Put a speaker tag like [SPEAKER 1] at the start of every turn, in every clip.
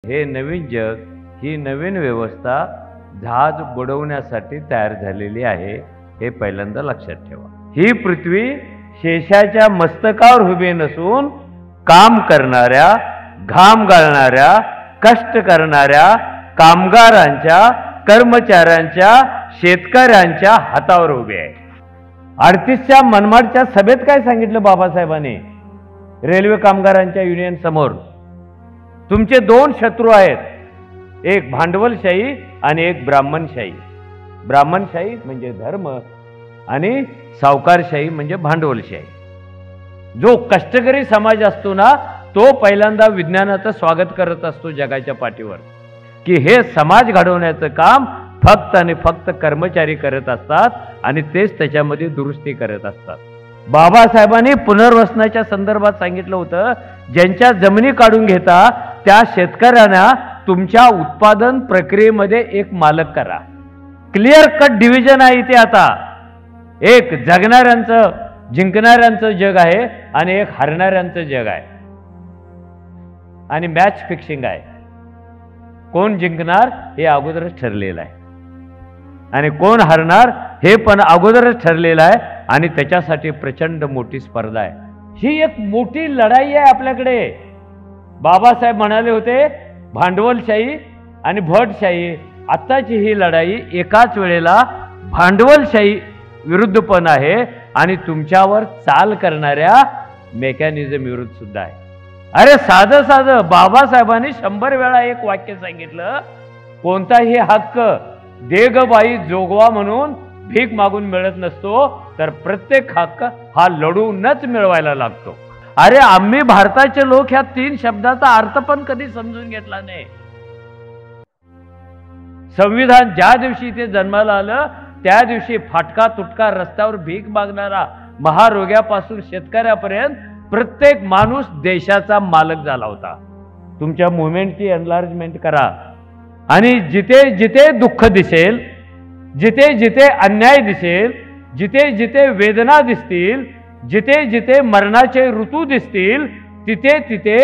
[SPEAKER 1] हे नवीन जग, ही नवीन व्यवस्था जहाज बुडवण्यासाठी तयार झालेली आहे, हे पहिल्यांदा लक्षात ठेवा। ही पृथ्वी शेषाच्या मस्तकावर उभी नसून काम करणाऱ्या, घाम गाळणाऱ्या, कष्ट करणाऱ्या कामगारांच्या, कर्मचाऱ्यांच्या, शेतकऱ्यांच्या हातावर उभी आहे। 38च्या मनमाडच्या सभेत काय सांगितलं बाबासाहेबांनी? रेल्वे कामगारांच्या युनियन समोर, तुमचे दोन शत्रू आहेत, एक भांडवलशाही आणि एक ब्राह्मणशाही। ब्राह्मणशाही म्हणजे धर्म आणि सावकारशाही म्हणजे भांडवलशाही। जो कष्टकरी समाज असतो ना, तो पहिल्यांदा विज्ञानाचं स्वागत करत असतो जगाच्या पाठीवर, की हे समाज घडवण्याचं काम फक्त आणि फक्त कर्मचारी करत असतात आणि तेच त्याच्यामध्ये दुरुस्ती करत असतात। बाबासाहेबांनी पुनर्वसनाच्या संदर्भात सांगितलं होतं, ज्यांच्या जमिनी काढून घेता त्या शेतकऱ्यांना तुमच्या उत्पादन प्रक्रियेमध्ये एक मालक करा। क्लिअर कट डिव्हिजन आहे इथे। आता एक जगणाऱ्यांचं, जिंकणाऱ्यांचं जग आहे आणि एक हरणाऱ्यांचं जग आहे आणि मॅच फिक्सिंग आहे। कोण जिंकणार हे अगोदरच ठरलेलं आहे आणि कोण हरणार हे पण अगोदरच ठरलेलं आहे आणि त्याच्यासाठी प्रचंड मोठी स्पर्धा आहे। ही एक मोठी लढाई आहे आपल्याकडे। बाबासाहेब म्हणाले होते भांडवलशाही आणि भटशाही। आत्ताची ही लढाई एकाच वेळेला भांडवलशाही विरुद्ध पण आहे आणि तुमच्यावर चाल करणाऱ्या मेकॅनिझम विरुद्ध सुद्धा आहे। अरे साधं साधं बाबासाहेबांनी 100 वेळा एक वाक्य सांगितलं, कोणताही हक्क देग बाई जोगवा म्हणून भीक मागून मिळत नसतो, तर प्रत्येक हक्क हा लढूनच मिळवायला लागतो। अरे आम्ही भारताचे लोक ह्या 3 शब्दाचा अर्थ पण कधी समजून घेतला नाही। संविधान ज्या दिवशी इथे जन्माला आलं त्या दिवशी फाटका तुटका रस्त्यावर भीक मागणारा, महारोग्यापासून शेतकऱ्यापर्यंत प्रत्येक माणूस देशाचा मालक झाला होता। तुमच्या मुवमेंटची एनलार्जमेंट करा आणि जिथे जिथे दुःख दिसेल, जिथे जिथे अन्याय दिसेल, जिथे जिथे वेदना दिसतील, जिथे जिथे मरणाचे ऋतू दिसतील, तिथे तिथे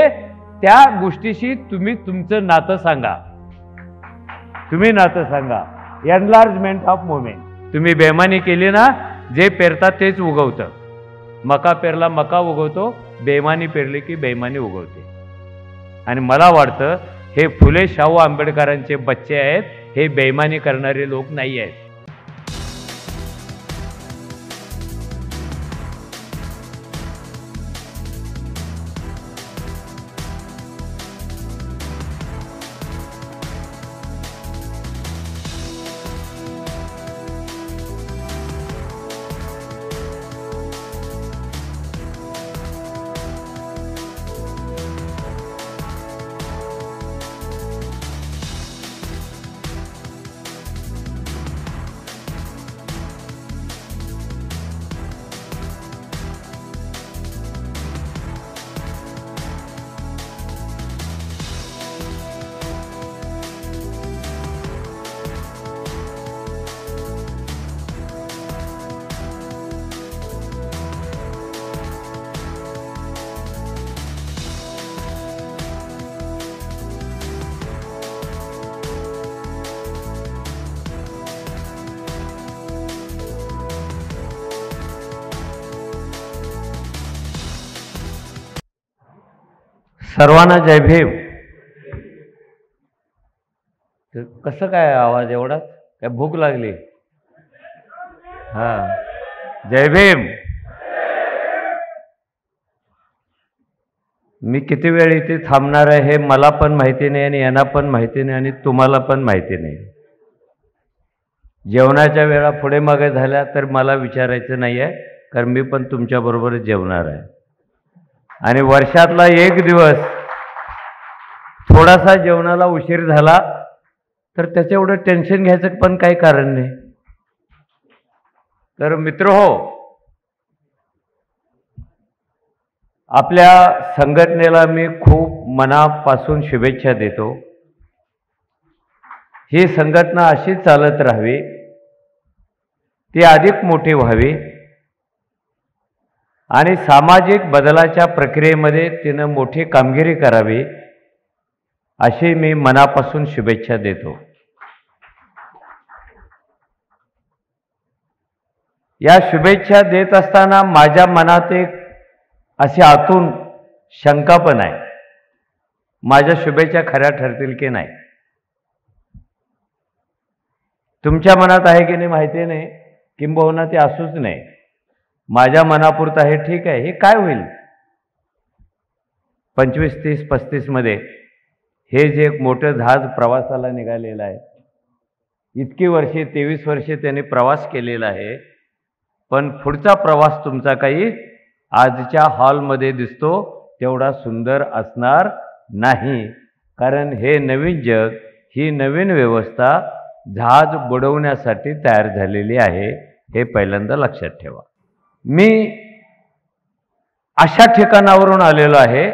[SPEAKER 1] त्या गोष्टीशी तुम्ही तुमचं नातं सांगा। तुम्ही नातं सांगा। Enlargement of movement. तुम्ही बेमानी केली ना, जे पेरतात तेच उगवतं। मका पेरला मका उगवतो, बेमानी पेरली की बेमानी उगवते। आणि मला वाटतं हे फुले शाहू आंबेडकरांचे बच्चे आहेत, हे बेमानी करणारे लोक नाही आहेत। सर्वांना जय भीम। कसं काय आवाज एवढा? काय भूक लागली? हा, जय भीम। मी किती वेळ इथे थांबणार आहे हे मला पण माहिती नाही आणि यांना पण माहिती नाही आणि तुम्हाला पण माहिती नाही। जेवणाच्या वेळा पुढे मागे झाल्या तर मला विचारायचं नाही आहे, कारण मी पण तुमच्याबरोबरच जेवणार आहे। आणि वर्षातला एक दिवस थोडासा जेवणाला उशीर झाला तर त्याचं एवढं टेन्शन घ्यायचं पण काही कारण नाही। तर मित्रहो, आपल्या संघटनेला मी खूप मनापासून शुभेच्छा देतो। ही संघटना अशीच चालत राहावी, ती अधिक मोठी व्हावी आणि सामाजिक बदलाच्या प्रक्रियेमध्ये तिनं मोठी कामगिरी करावी अशी मी मनापासून शुभेच्छा देतो। या शुभेच्छा देत असताना माझ्या मनात एक अशी आतून शंका पण आहे, माझ्या शुभेच्छा खऱ्या ठरतील की नाही। तुमच्या मनात आहे की नाही माहिती नाही, किंबहुना ते असूच नाही। माझ्या मनापुरतं हे ठीक आहे। हे काय होईल 25, 30, 35 मध्ये हे जे एक मोठं जहाज प्रवासाला निघालेलं आहे, इतकी वर्षे 23 वर्षे त्यांनी प्रवास केलेला आहे, पण पुढचा प्रवास तुमचा काही आजच्या हॉलमध्ये दिसतो तेवढा सुंदर असणार नाही। कारण हे नवीन जग, ही नवीन व्यवस्था जहाज बुडवण्यासाठी तयार झालेली आहे, हे पहिल्यांदा लक्षात ठेवा। मी अशा ठिकाणावरून आलेलो आहे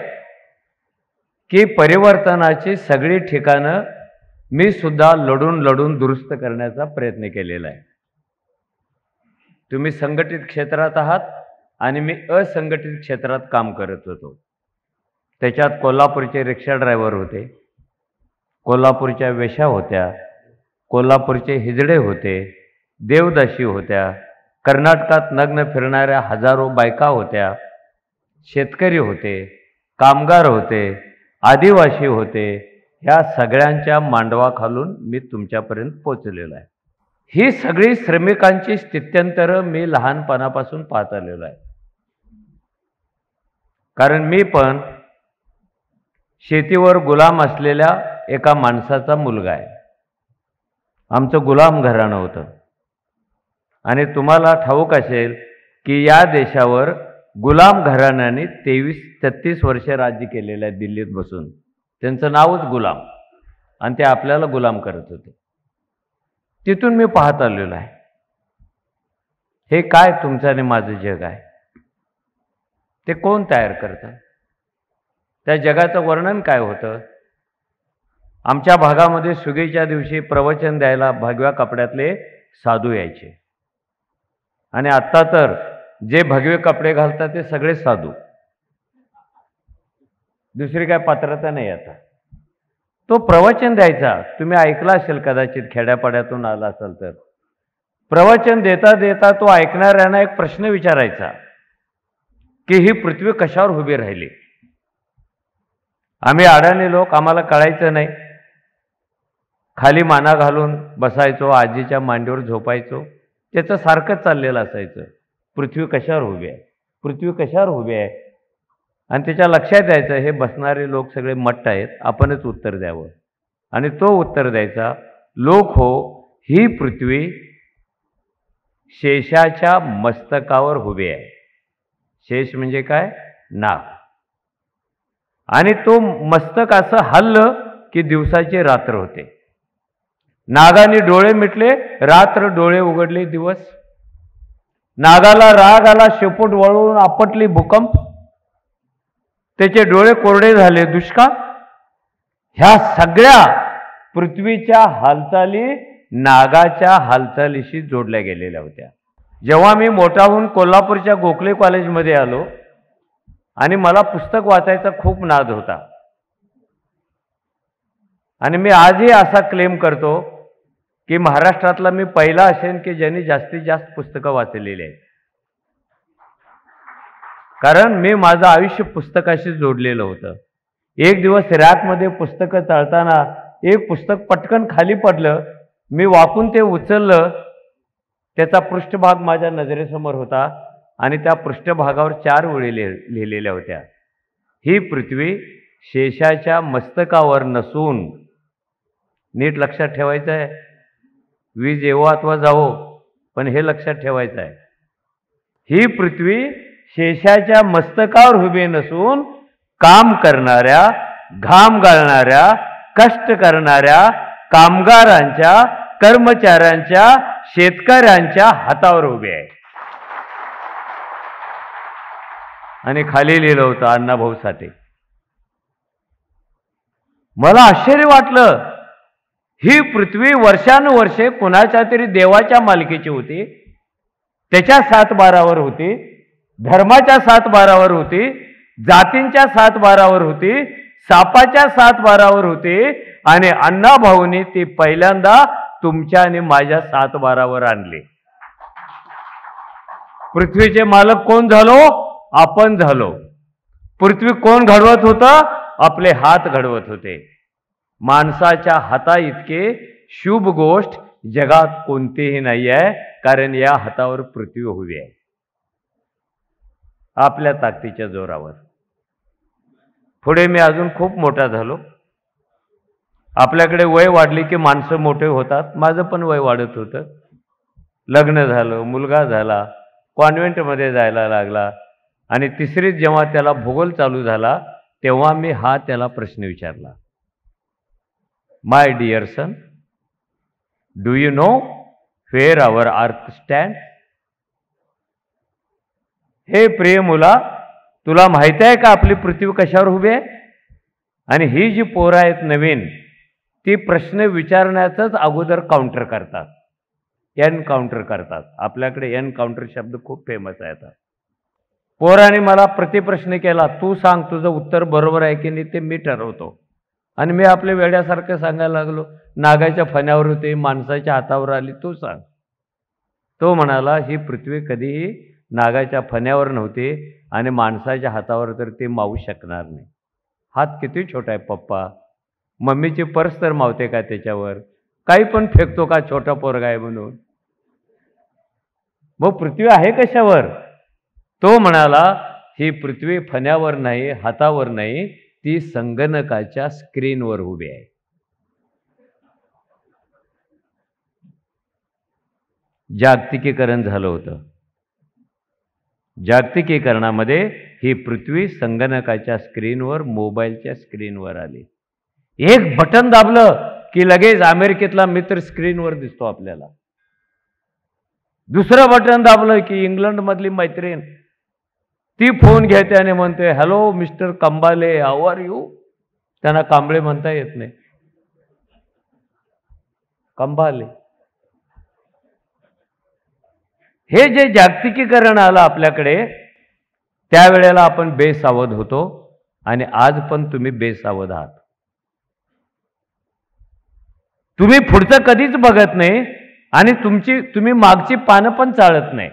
[SPEAKER 1] की परिवर्तनाची सगळी ठिकाणं मी सुद्धा लढून लढून दुरुस्त करण्याचा प्रयत्न केलेला आहे। तुम्ही संघटित क्षेत्रात आहात आणि मी असंघटित क्षेत्रात काम करत होतो। त्याच्यात कोल्हापूरचे रिक्षा ड्रायव्हर होते, कोल्हापूरच्या वेश्या होत्या, कोल्हापूरचे हिजडे होते, देवदासी होत्या, कर्नाटकात नग्न फिरणाऱ्या हजारो बायका होत्या, शेतकरी होते, कामगार होते, आदिवासी होते। ह्या सगळ्यांच्या मांडवाखालून मी तुमच्यापर्यंत पोचलेलो आहे। ही सगळी श्रमिकांची स्थित्यंतरं मी लहानपणापासून पाहत आलेलो आहे। कारण मी पण शेतीवर गुलाम असलेल्या एका माणसाचा मुलगा आहे। आमचं गुलाम घराणं होतं आणि तुम्हाला ठाऊक असेल की या देशावर गुलाम घराण्याने 33 वर्ष राज्य केलेलं आहे दिल्लीत बसून। त्यांचं नावच गुलाम आणि ते आपल्याला गुलाम करत होते। तिथून मी पाहत आलेलो आहे हे काय तुमचं आणि माझं जग आहे, ते कोण तयार करतं, त्या जगाचं वर्णन काय होतं। आमच्या भागामध्ये सुगीच्या दिवशी प्रवचन द्यायला भगव्या कपड्यातले साधू यायचे आणि आत्ता तर जे भगवे कपडे घालतात ते सगळे साधू, दुसरी काय पात्रता नाही। आता तो प्रवचन द्यायचा, तुम्ही ऐकला असेल कदाचित, खेड्यापाड्यातून आला असाल तर। प्रवचन देता देता तो ऐकणाऱ्यांना एक प्रश्न विचारायचा की ही पृथ्वी कशावर उभी राहिली। आम्ही अडाणी लोक, आम्हाला कळायचं नाही, खाली माना घालून बसायचो, आजीच्या मांडीवर झोपायचो, त्याचं सारखंच चाललेलं असायचं, पृथ्वी कशावर उभी आहे, पृथ्वी कशावर उभी आहे। आणि त्याच्या लक्षात यायचं हे बसणारे लोक सगळे मट्ट आहेत, आपणच उत्तर द्यावं। आणि तो उत्तर द्यायचा, लोक हो, ही पृथ्वी शेषाच्या मस्तकावर उभी आहे। शेष म्हणजे काय, नाग। आणि तो मस्तक असं हललं की दिवसाची रात्र होते। नागाने डोळे मिटले, रात्र, डोळे उघडले दिवस। नागाला राग आला, शेपूट वळून आपटली भूकंप, त्याचे डोळे कोरडे झाले दुष्काळ। ह्या सगळ्या पृथ्वीच्या हालचाली नागाच्या हालचालीशी जोडल्या गेलेल्या होत्या। जेव्हा मी मोठा होऊन कोल्हापूरच्या गोखले कॉलेजमध्ये आलो आणि मला पुस्तक वाचायचा खूप नाद होता आणि मी आजही असा क्लेम करतो की महाराष्ट्रातला मी पहिला असेन की ज्यांनी जास्तीत जास्त पुस्तकं वाचलेली आहेत। कारण मी माझं आयुष्य पुस्तकाशी जोडलेलं होतं। एक दिवस रॅकमध्ये पुस्तकं चाळताना एक पुस्तक पटकन खाली पडलं, मी वाकून ते उचललं, त्याचा पृष्ठभाग माझ्या नजरेसमोर होता आणि त्या पृष्ठभागावर 4 ओळी लिहिलेल्या होत्या, ही पृथ्वी शेषाच्या मस्तकावर नसून, नीट लक्षात ठेवायचं आहे, वीज येवो अथवा जावो पण हे लक्षात ठेवायचं आहे, ही पृथ्वी शेषाच्या मस्तकावर उभी नसून काम करणाऱ्या, घाम गाळणाऱ्या, कष्ट करणाऱ्या कामगारांच्या, कर्मचाऱ्यांच्या, शेतकऱ्यांच्या हातावर उभी आहे। आणि खाली लिहिलं होतं अण्णाभाऊ साठे। मला आश्चर्य वाटलं, ही पृथ्वी वर्षानुवर्षे कुणाच्या तरी देवाच्या मालकीची होती, त्याच्या सातबारावर होती, धर्माच्या सातबारावर होती, जातींच्या सातबारावर होती, सापाच्या 7 बारावर होते आणि अण्णाभाऊनी ती पहिल्यांदा तुमच्या आणि माझ्या 7 बारावर आणली. पृथ्वीचे मालक कोण झालो? आपण झालो. पृथ्वी कोण घडवत होतं? आपले हात घडवत होते. माणसाच्या हाता इतके शुभ गोष्ट जगात कोणतीही नाही आहे, कारण या हातावर पृथ्वी उभी आहे आपल्या ताकदीच्या जोरावर. पुढे मी अजून खूप मोठा झालो. आपल्याकडे वय वाढली की माणसं मोठे होतात. माझं पण वय वाढत होतं. लग्न झालं, मुलगा झाला, कॉन्व्हेंटमध्ये जायला लागला आणि तिसरीत जेव्हा त्याला भूगोल चालू झाला तेव्हा मी त्याला प्रश्न विचारला, my dear son, do you know where our earth stand? हे प्रिय मुला, तुला माहिती आहे का आपली पृथ्वी कशावर उभी आहे? आणि ही जी पोरं आहेत नवीन, ती प्रश्न विचारण्याचंच अगोदर काउंटर करतात, एनकाउंटर करतात. आपल्याकडे एनकाउंटर शब्द खूप फेमस आहे. आता पोराने मला प्रतिप्रश्न केला, तू सांग तुझं उत्तर बरोबर आहे की नाही ते मी ठरवतो. आणि मी आपल्या वेड्यासारखं सांगायला लागलो, नागाच्या फण्यावर होते, माणसाच्या हातावर आली, तू सांग. तो म्हणाला, ही पृथ्वी कधीही नागाच्या फण्यावर नव्हती आणि माणसाच्या हातावर तर ते मावू शकणार नाही. हात किती छोटा आहे पप्पा, मम्मीची पर्स तर मावते का त्याच्यावर? काही पण फेकतो का छोटा पोरगा आहे म्हणून? मग पृथ्वी आहे कशावर? तो म्हणाला, ही पृथ्वी फण्यावर नाही, हातावर नाही, ती संगणकाच्या स्क्रीनवर उभी आहे. जागतिकीकरण झालं होतं. जागतिकीकरणामध्ये ही पृथ्वी संगणकाच्या स्क्रीनवर, मोबाईलच्या स्क्रीनवर आली. एक बटन दाबलं की लगेच अमेरिकेतला मित्र स्क्रीनवर दिसतो आपल्याला. दुसरं बटन दाबलं की इंग्लंडमधली मैत्रीण ती फोन घेते आणि म्हणते, hello mister Kambale, how are you? त्यांना कांबळे म्हणता येत नाही, कंबाले. हे जे जागतिकीकरण आलं आपल्याकडे, त्यावेळेला आपण बेसावध होतो आणि आज पण तुम्ही बेसावध आहात. तुम्ही पुढचं कधीच बघत नाही आणि तुम्ही मागची पानं पण चाळत नाही.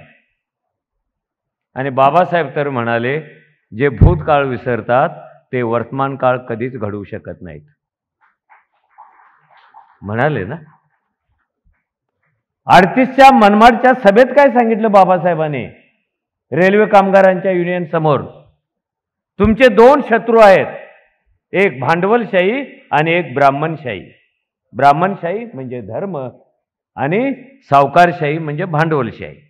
[SPEAKER 1] आणि बाबासाहेब तर म्हणाले, जे भूतकाळ विसरतात ते वर्तमान काळ कधीच घडवू शकत नाहीत, म्हणाले ना. 38च्या मनमाडच्या सभेत काय सांगितलं बाबासाहेबांनी रेल्वे कामगारांच्या युनियन समोर? तुमचे 2 शत्रू आहेत, एक भांडवलशाही आणि एक ब्राह्मणशाही. ब्राह्मणशाही म्हणजे धर्म आणि सावकारशाही म्हणजे भांडवलशाही.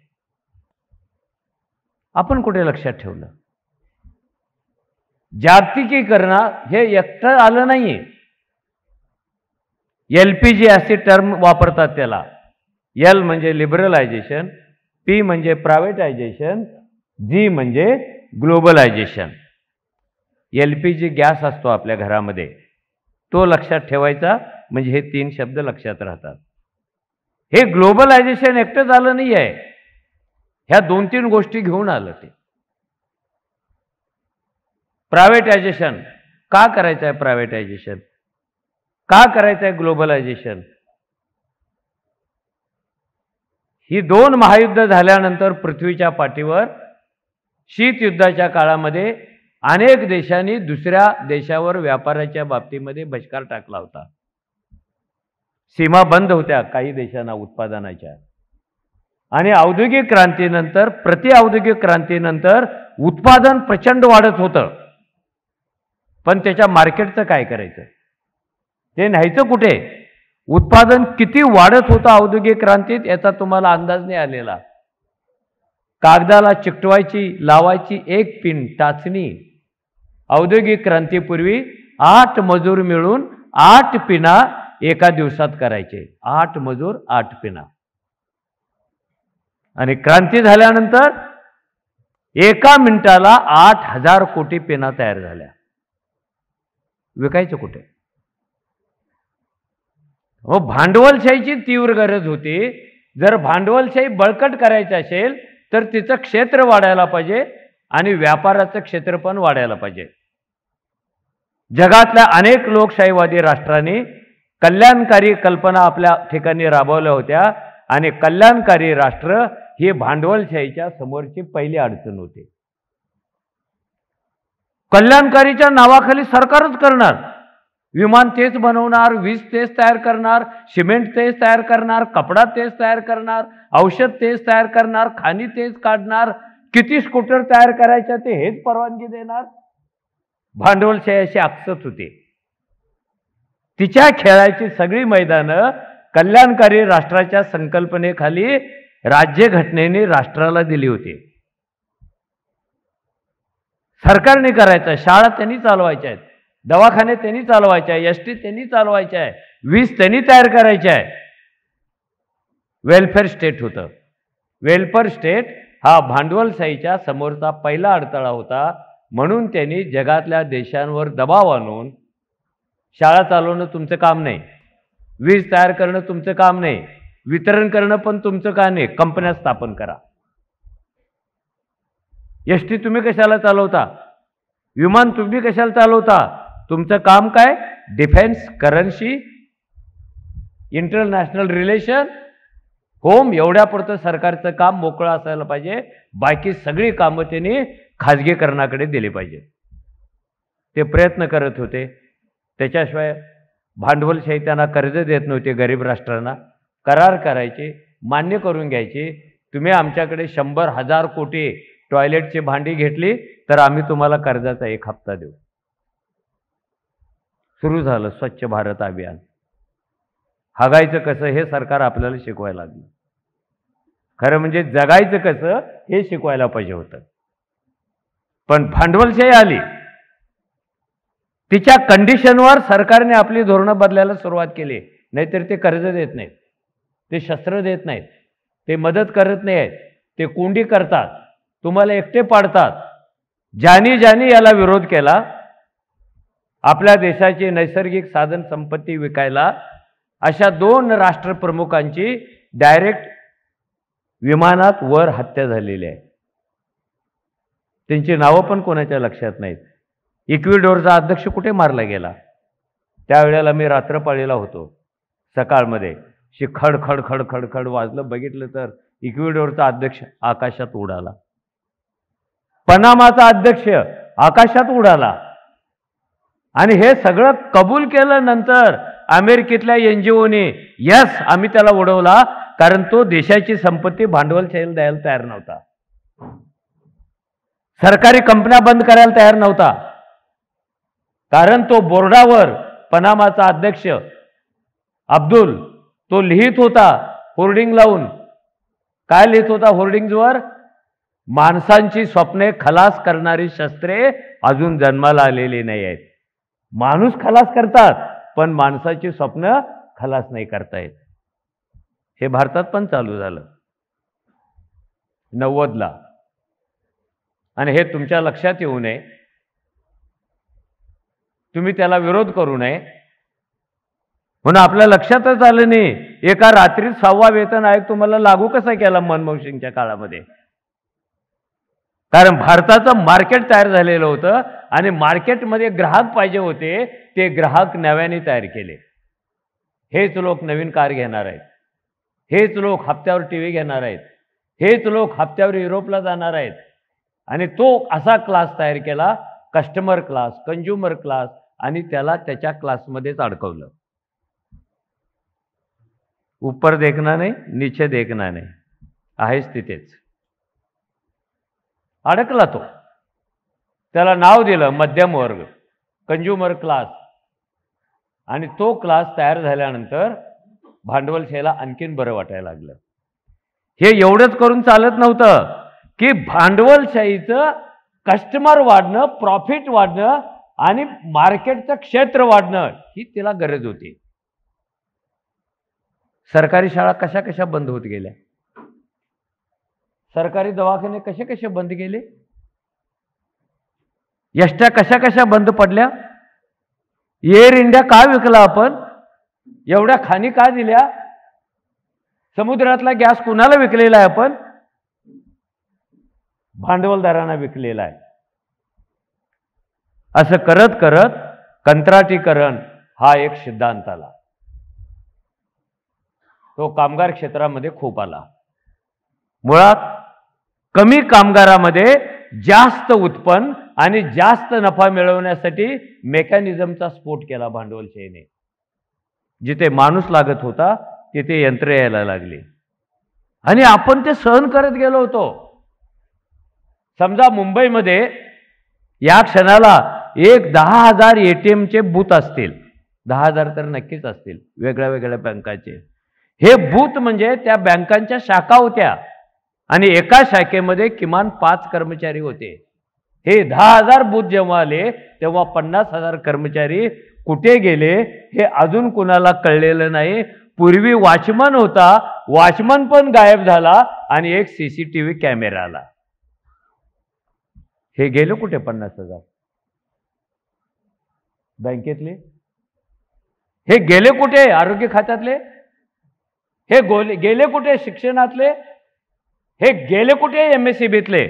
[SPEAKER 1] आपण कुठे लक्षात ठेवलं? जागतिकीकरण हे एकटं आलं नाहीये. LPG असे टर्म वापरतात त्याला. L म्हणजे लिबरलायझेशन, P म्हणजे प्रायव्हेटायझेशन, G म्हणजे ग्लोबलायझेशन. LPG गॅस असतो आपल्या घरामध्ये, तो लक्षात ठेवायचा, म्हणजे हे 3 शब्द लक्षात राहतात. हे ग्लोबलायझेशन एकटंच आलं नाही आहे, ह्या 2-3 गोष्टी घेऊन आलं. ते प्रायव्हेटायझेशन का करायचं आहे? प्रायव्हेटायझेशन का करायचं आहे? ग्लोबलायझेशन. ही 2 महायुद्ध झाल्यानंतर पृथ्वीच्या पाठीवर शीतयुद्धाच्या काळामध्ये अनेक देशांनी दुसऱ्या देशावर व्यापाराच्या बाबतीमध्ये बहिष्कार टाकला होता. सीमा बंद होत्या काही देशांना उत्पादनाच्या. आणि औद्योगिक क्रांतीनंतर, औद्योगिक क्रांतीनंतर उत्पादन प्रचंड वाढत होतं, पण त्याच्या मार्केटचं काय करायचं? ते न्यायचं कुठे? उत्पादन किती वाढत होतं औद्योगिक क्रांतीत याचा तुम्हाला अंदाज नाही आलेला. कागदाला चिकटवायची, लावायची एक पिन टाचणी औद्योगिक क्रांतीपूर्वी 8 मजूर मिळून 8 पिना एका दिवसात करायचे. 8 मजूर 8 पिना. आणि क्रांती झाल्यानंतर एका मिनिटाला 8,000 कोटी पेना तयार झाल्या. विकायचं कुठे? हो, भांडवलशाहीची तीव्र गरज होती. जर भांडवलशाही बळकट करायची असेल तर तिचं क्षेत्र वाढायला पाहिजे आणि व्यापाराचं क्षेत्र पण वाढायला पाहिजे. जगातल्या अनेक लोकशाहीवादी राष्ट्रांनी कल्याणकारी कल्पना आपल्या ठिकाणी राबवल्या होत्या आणि कल्याणकारी राष्ट्र ही भांडवलशाहीच्या समोरची पहिली अडचण होती. कल्याणकारीच्या नावाखाली सरकारच करणार, विमान तेच बनवणार, वीज तेच तयार करणार, सिमेंट तेच तयार करणार, कपडा तेच तयार करणार, औषध तेच तयार करणार, खाणी तेच काढणार, किती स्कूटर तयार करायच्या ते हेच परवानगी देणार. भांडवलशाही अशी आकसत होती. तिच्या खेळाची सगळी मैदानं कल्याणकारी राष्ट्राच्या संकल्पनेखाली राज्यघटनेने राष्ट्राला दिली होती. सरकारने करायचं, शाळा त्यांनी चालवायच्या आहेत, दवाखाने त्यांनी चालवायचे आहे, एसटी त्यांनी चालवायचे आहे, वीज त्यांनी तयार करायचे आहे. वेलफेअर स्टेट होतं. वेलफेअर स्टेट हा भांडवलशाहीच्या समोरचा पहिला अडथळा होता. म्हणून त्यांनी जगातल्या देशांवर दबाव आणून शाळा चालवणं तुमचं काम नाही, वीज तयार करणं तुमचं काम नाही, वितरण करणं पण तुमचं काम नाही, कंपन्या स्थापन करा. एसटी तुम्ही कशाला चालवता, विमान तुम्ही कशाला चालवता, तुमचं काम काय, defence, currency, international relation, home, एवढ्यापुरतं सरकारचं काम मोकळं असायला पाहिजे. बाकी सगळी कामं त्यांनी खाजगीकरणाकडे दिली पाहिजे. ते प्रयत्न करत होते. त्याच्याशिवाय भांडवलशाही त्यांना कर्ज देत नव्हते. गरीब राष्ट्रांना करार करायचे, मान्य करून घ्यायचे, तुम्ही आमच्याकडे 100,000 कोटी टॉयलेटची भांडी घेतली तर आम्ही तुम्हाला कर्जाचा 1 हप्ता देऊ. सुरू झालं स्वच्छ भारत अभियान. हागायचं कसं हे सरकार आपल्याला शिकवायला लागलं. खरं म्हणजे जगायचं कसं हे शिकवायला पाहिजे होतं. पण भांडवलशाही आली, तिच्या कंडिशनवर सरकारने आपली धोरणं बदलायला सुरुवात केली. नाहीतर ते कर्ज देत नाहीत, ते शस्त्र देत नाहीत, ते मदत करत नाही आहेत, ते कोंडी करतात, तुम्हाला एकटे पाडतात. ज्यांनी ज्यांनी याला विरोध केला, आपल्या देशाची नैसर्गिक साधन संपत्ती विकायला, अशा 2 राष्ट्रप्रमुखांची डायरेक्ट विमानात वर हत्या झालेली आहे. त्यांची नावं पण कोणाच्या लक्षात नाहीत. इक्वेडोरचा अध्यक्ष कुठे मारला गेला, त्यावेळेला मी रात्रपाळीला होतो. सकाळमध्ये खड खड खड खड खड वाजलं, बघितलं तर इक्वेडोरचा अध्यक्ष आकाशात उडाला. पनामाचा अध्यक्ष आकाशात उडाला. आणि हे सगळं कबूल केलं नंतर अमेरिकेतल्या NGOने, यस आम्ही त्याला उडवला, कारण तो देशाची संपत्ती भांडवलशाहीला द्यायला तयार नव्हता, सरकारी कंपन्या बंद करायला तयार नव्हता. कारण तो बोर्डावर पनामाचा अध्यक्ष अब्दुल तो लिहित होता होर्डिंग लावून. काय लिहित होता होर्डिंगवर? माणसांची स्वप्ने खलास करणारी शस्त्रे अजून जन्माला आलेली नाही आहेत. माणूस खलास करतात पण माणसाची स्वप्न खलास नाही करतायत. हे भारतात पण चालू झालं 90ला. आणि हे तुमच्या लक्षात येऊ नये, तुम्ही त्याला विरोध करू नये म्हणून आपल्या लक्षातच आलं नाही. एका रात्रीत 6वा वेतन आयोग तुम्हाला लागू कसा केला मनमोहन सिंगच्या काळामध्ये? कारण भारताचं मार्केट तयार झालेलं होतं आणि मार्केटमध्ये ग्राहक पाहिजे होते, ते ग्राहक नव्याने तयार केले. हेच लोक नवीन कार घेणार आहेत, हेच लोक हप्त्यावर टीव्ही घेणार आहेत, हेच लोक हप्त्यावर युरोपला जाणार आहेत. आणि तो असा क्लास तयार केला, कस्टमर क्लास, कंझ्युमर क्लास, आणि त्याला त्याच्या क्लासमध्येच अडकवलं. ऊपर देखना नाही, नीचे देखना नाही, आहेच तिथेच अडकला तो. त्याला नाव दिलं मध्यम वर्ग, कंझ्युमर क्लास. आणि तो क्लास तयार झाल्यानंतर भांडवलशाहीला आणखीन बरं वाटायला लागलं. हे एवढंच करून चालत नव्हतं की भांडवलशाहीचं कस्टमर वाढणं, प्रॉफिट वाढणं आणि मार्केटचं क्षेत्र वाढणं ही तिला गरज होती. सरकारी शाळा कशा कशा बंद होत गेल्या, सरकारी दवाखाने कसे कसे बंद गेले, एसट्या कशा कशा बंद पडल्या, एअर इंडिया का विकला आपण, एवढ्या खाणी का दिल्या, समुद्रातला गॅस कुणाला विकलेला आहे आपण? भांडवलदारांना विकलेला आहे. असं करत करत कंत्राटीकरण हा एक सिद्धांत आला. तो कामगार क्षेत्रामध्ये खूप आला. मुळात कमी कामगारामध्ये जास्त उत्पन्न आणि जास्त नफा मिळवण्यासाठी मेकॅनिझमचा स्फोट केला भांडवलशाहीने. जिथे माणूस लागत होता तिथे यंत्र यायला लागली आणि आपण ते सहन करत गेलो होतो. समजा मुंबईमध्ये या क्षणाला 10,000 ATMचे बूथ असतील, 10,000 तर नक्कीच असतील वेगळ्या वेगळ्या बँकाचे. हे बूथ म्हणजे त्या बँकांच्या शाखा होत्या आणि एका शाखेमध्ये किमान 5 कर्मचारी होते. हे 10,000 बूथ जेव्हा आले तेव्हा 50,000 कर्मचारी कुठे गेले हे अजून कुणाला कळलेलं नाही. पूर्वी वॉचमन होता, वॉचमन पण गायब झाला आणि एक CCTV कॅमेरा आला. हे गेले कुठे 50,000 बँकेतले? हे गेले कुठे आरोग्य खात्यातले? हे गेले कुठे शिक्षणातले? हे गेले कुठे MSEBतले?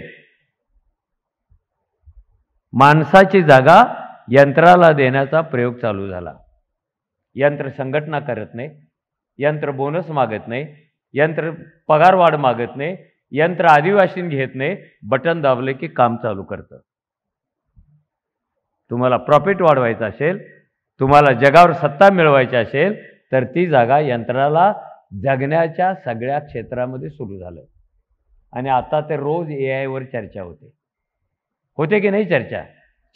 [SPEAKER 1] माणसाची जागा यंत्राला देण्याचा प्रयोग चालू झाला. यंत्र संघटना करत नाही, यंत्र बोनस मागत नाही, यंत्र पगार वाढ मागत नाही, यंत्र आदिवासींनी घेत नाही. बटन दाबले की काम चालू करतं. तुम्हाला प्रॉफिट वाढवायचं असेल, तुम्हाला जगावर सत्ता मिळवायची असेल तर ती जागा यंत्राला जगण्याच्या सगळ्या क्षेत्रामध्ये सुरू झालं. आणि आता ते रोज AI वर चर्चा होते की नाही चर्चा?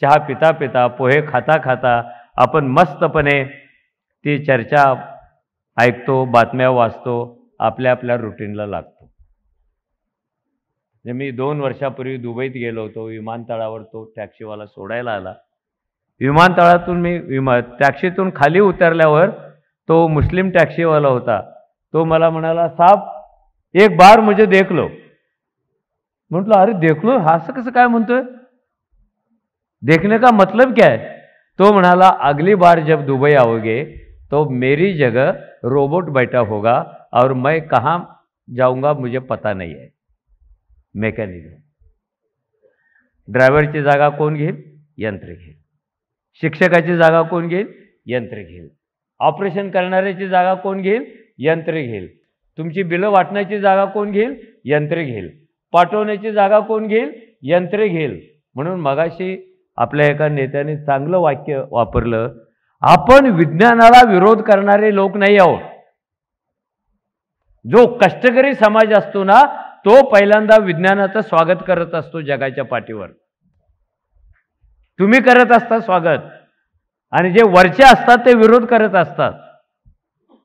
[SPEAKER 1] चहा पिता पिता, पोहे खाता खाता आपण मस्तपणे ती चर्चा ऐकतो, बातम्या वाचतो, आपल्या आपल्या रुटीनला लागतो. मी 2 वर्षापूर्वी दुबईत गेलो होतो. विमानतळावर तो टॅक्सीवाला सोडायला आला. विमानतळातून मी टॅक्सीतून खाली उतरल्यावर तो मुस्लिम टॅक्सीवाला होता. तो मला म्हणाला, साहब एक बार मुझे देख लो. म्हटलं अरे देख लो, हा असं कसं काय म्हणतोय? देखने का मतलब क्या है? तो म्हणाला अगली बार जब दुबई आओगे तो मेरी जगह रोबोट बैठा होगा और मैं कहाँ जाऊंगा मुझे पता नहीं है. मेकॅनिझम. ड्रायव्हरची जागा कोण घेईल? यंत्र घेईल. शिक्षकाची जागा कोण घेईल? यंत्र घेईल. ऑपरेशन करणाऱ्याची जागा कोण घेईल? यंत्र घेईल. तुमची बिलं वाटण्याची जागा कोण घेईल? यंत्र घेईल. पाठवण्याची जागा कोण घेईल? यंत्र घेईल. म्हणून मगाशी आपल्या एका नेत्याने चांगलं वाक्य वापरलं, आपण विज्ञानाला विरोध करणारे लोक नाही आहोत. जो कष्टकरी समाज असतो ना तो पहिल्यांदा विज्ञानाचं स्वागत करत असतो जगाच्या पाठीवर. तुम्ही करत असता स्वागत आणि जे वरचे असतात ते विरोध करत असतात.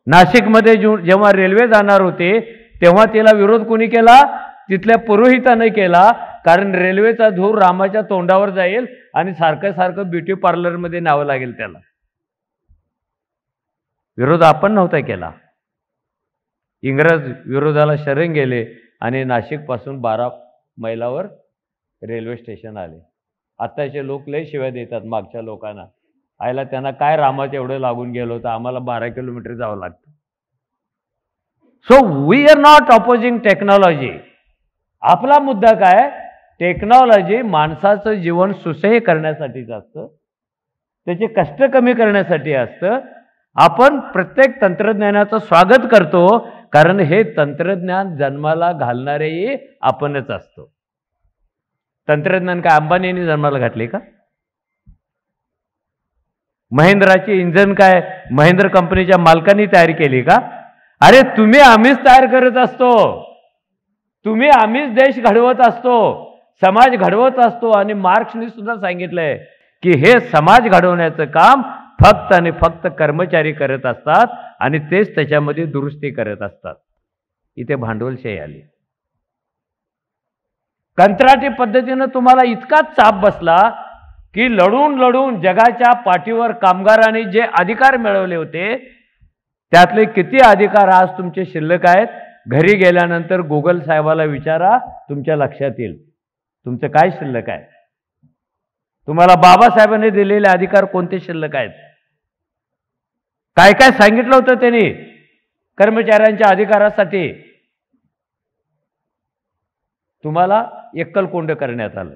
[SPEAKER 1] नाशिकमध्ये जेव्हा रेल्वे जाणार होते तेव्हा तिला विरोध कोणी केला? तिथल्या पुरोहिताने केला. कारण रेल्वेचा धूर रामाच्या तोंडावर जाईल आणि सारखं सारखं ब्युटी पार्लरमध्ये न्यावं लागेल त्याला. विरोध आपण नव्हता केला. इंग्रज विरोधाला शरण गेले आणि नाशिकपासून 12 मैलावर रेल्वे स्टेशन आले. आत्ताचे लोक लय शिव्या देतात मागच्या लोकांना, आयला त्यांना काय रामाचं एवढं लागून गेलं होतं, आम्हाला 12 किलोमीटर जावं लागतं. So we are not opposing technology. आपला मुद्दा काय? टेक्नॉलॉजी माणसाचं जीवन सुसह्य करण्यासाठीच असतं, त्याचे कष्ट कमी करण्यासाठी असतं. आपण प्रत्येक तंत्रज्ञानाचं स्वागत करतो कारण हे तंत्रज्ञान जन्माला घालणारेही आपणच असतो. तंत्रज्ञान काय अंबानींनी जन्माला घातले का? महिंद्राची इंजन काय महिंद्र कंपनीच्या मालकांनी तयार केली का? अरे तुम्ही आम्हीच तयार करत असतो. तुम्ही आम्हीच देश घडवत असतो, समाज घडवत असतो. आणि मार्क्सने सुद्धा सांगितलंय की हे समाज घडवण्याचं काम फक्त आणि फक्त कर्मचारी करत असतात आणि तेच त्याच्यामध्ये दुरुस्ती करत असतात. इथे भांडवलशाही आली. कंत्राटी पद्धतीनं तुम्हाला इतका चाप बसला की लढून लढून जगाच्या पाठीवर कामगारांनी जे अधिकार मिळवले होते त्यातले किती अधिकार आज तुमचे शिल्लक आहेत? घरी गेल्यानंतर गुगल साहेबाला विचारा, तुमच्या लक्षात येईल तुमचं काय शिल्लक आहे. तुम्हाला बाबासाहेबांनी दिलेले अधिकार कोणते शिल्लक आहेत? काय काय सांगितलं होतं त्यांनी कर्मचाऱ्यांच्या अधिकारासाठी? तुम्हाला एकलकोंड करण्यात आलं.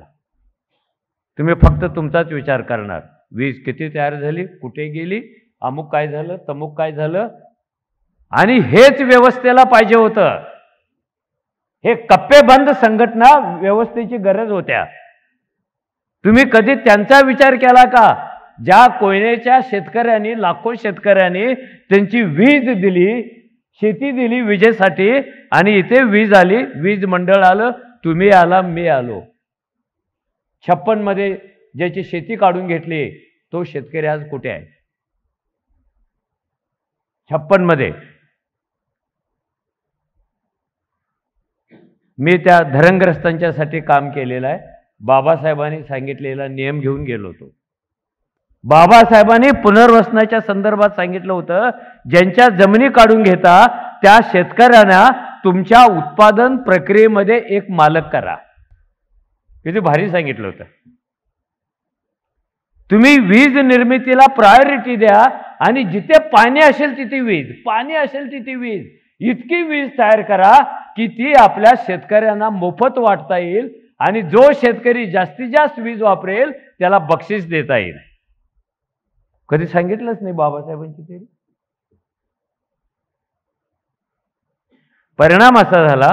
[SPEAKER 1] तुम्ही फक्त तुमचाच विचार करणार, वीज किती तयार झाली, कुठे गेली, अमुक काय झालं, तमुक काय झालं. आणि हेच व्यवस्थेला पाहिजे होतं. हे कप्पेबंद संघटना व्यवस्थेची गरज होत्या. तुम्ही कधी त्यांचा विचार केला का? ज्या कोयनेच्या शेतकऱ्यांनी, लाखो शेतकऱ्यांनी त्यांची वीज दिली, शेती दिली विजेसाठी, आणि इथे वीज आली, वीज मंडळ आलं, तुम्ही आला, मी आलो. 56 मध्ये ज्याची शेती काढून घेतली तो शेतकरी आज कुठे आहे? 56 मध्ये मी त्या धरणग्रस्तांच्यासाठी काम केलेलं आहे. बाबासाहेबांनी सांगितलेला नियम घेऊन गेलो होतो. बाबासाहेबांनी पुनर्वसनाच्या संदर्भात सांगितलं होतं, ज्यांच्या जमिनी काढून घेता त्या शेतकऱ्यांना तुमच्या उत्पादन प्रक्रियेमध्ये एक मालक करा. किती भारी सांगितलं होतं. तुम्ही वीज निर्मितीला प्रायोरिटी द्या, आणि जिथे पाणी असेल तिथे वीज, पाणी असेल तिथे वीज, इतकी वीज तयार करा की ती आपल्या शेतकऱ्यांना मोफत वाटता येईल, आणि जो शेतकरी जास्तीत जास्त वीज वापरेल त्याला बक्षीस देता येईल. कधी सांगितलंच नाही बाबासाहेबांची तरी. परिणाम असा झाला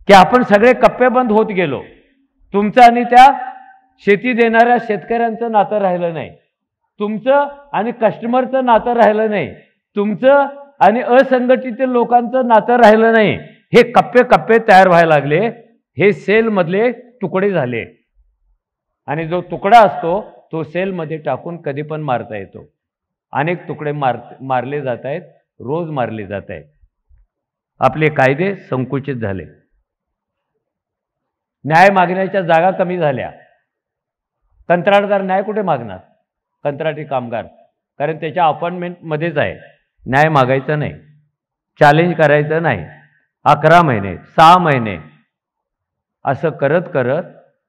[SPEAKER 1] की आपण सगळे कप्पेबंद होत गेलो. तुमचं आणि त्या शेती देणाऱ्या शेतकऱ्यांचं नातं राहिलं नाही, तुमचं आणि कस्टमरचं नातं राहिलं नाही, तुमचं आणि असंघटित लोकांचं नातं राहिलं नाही. हे कप्पे कप्पे तयार व्हायला लागले. हे सेलमधले तुकडे झाले, आणि जो तुकडा असतो तो सेलमध्ये टाकून कधी पण मारता येतो. अनेक तुकडे मारले जात आहेत, रोज मारले जात आहेत. आपले कायदे संकुचित झाले, न्याय मागण्याच्या जागा कमी झाल्या. कंत्राटदार न्याय कुठे मागणार? कंत्राटी कामगार, कारण त्याच्या अपॉइंटमेंटमध्येच आहे. न्याय मागायचं नाही, चॅलेंज करायचं नाही. 11 महिने 6 महिने असं करत करत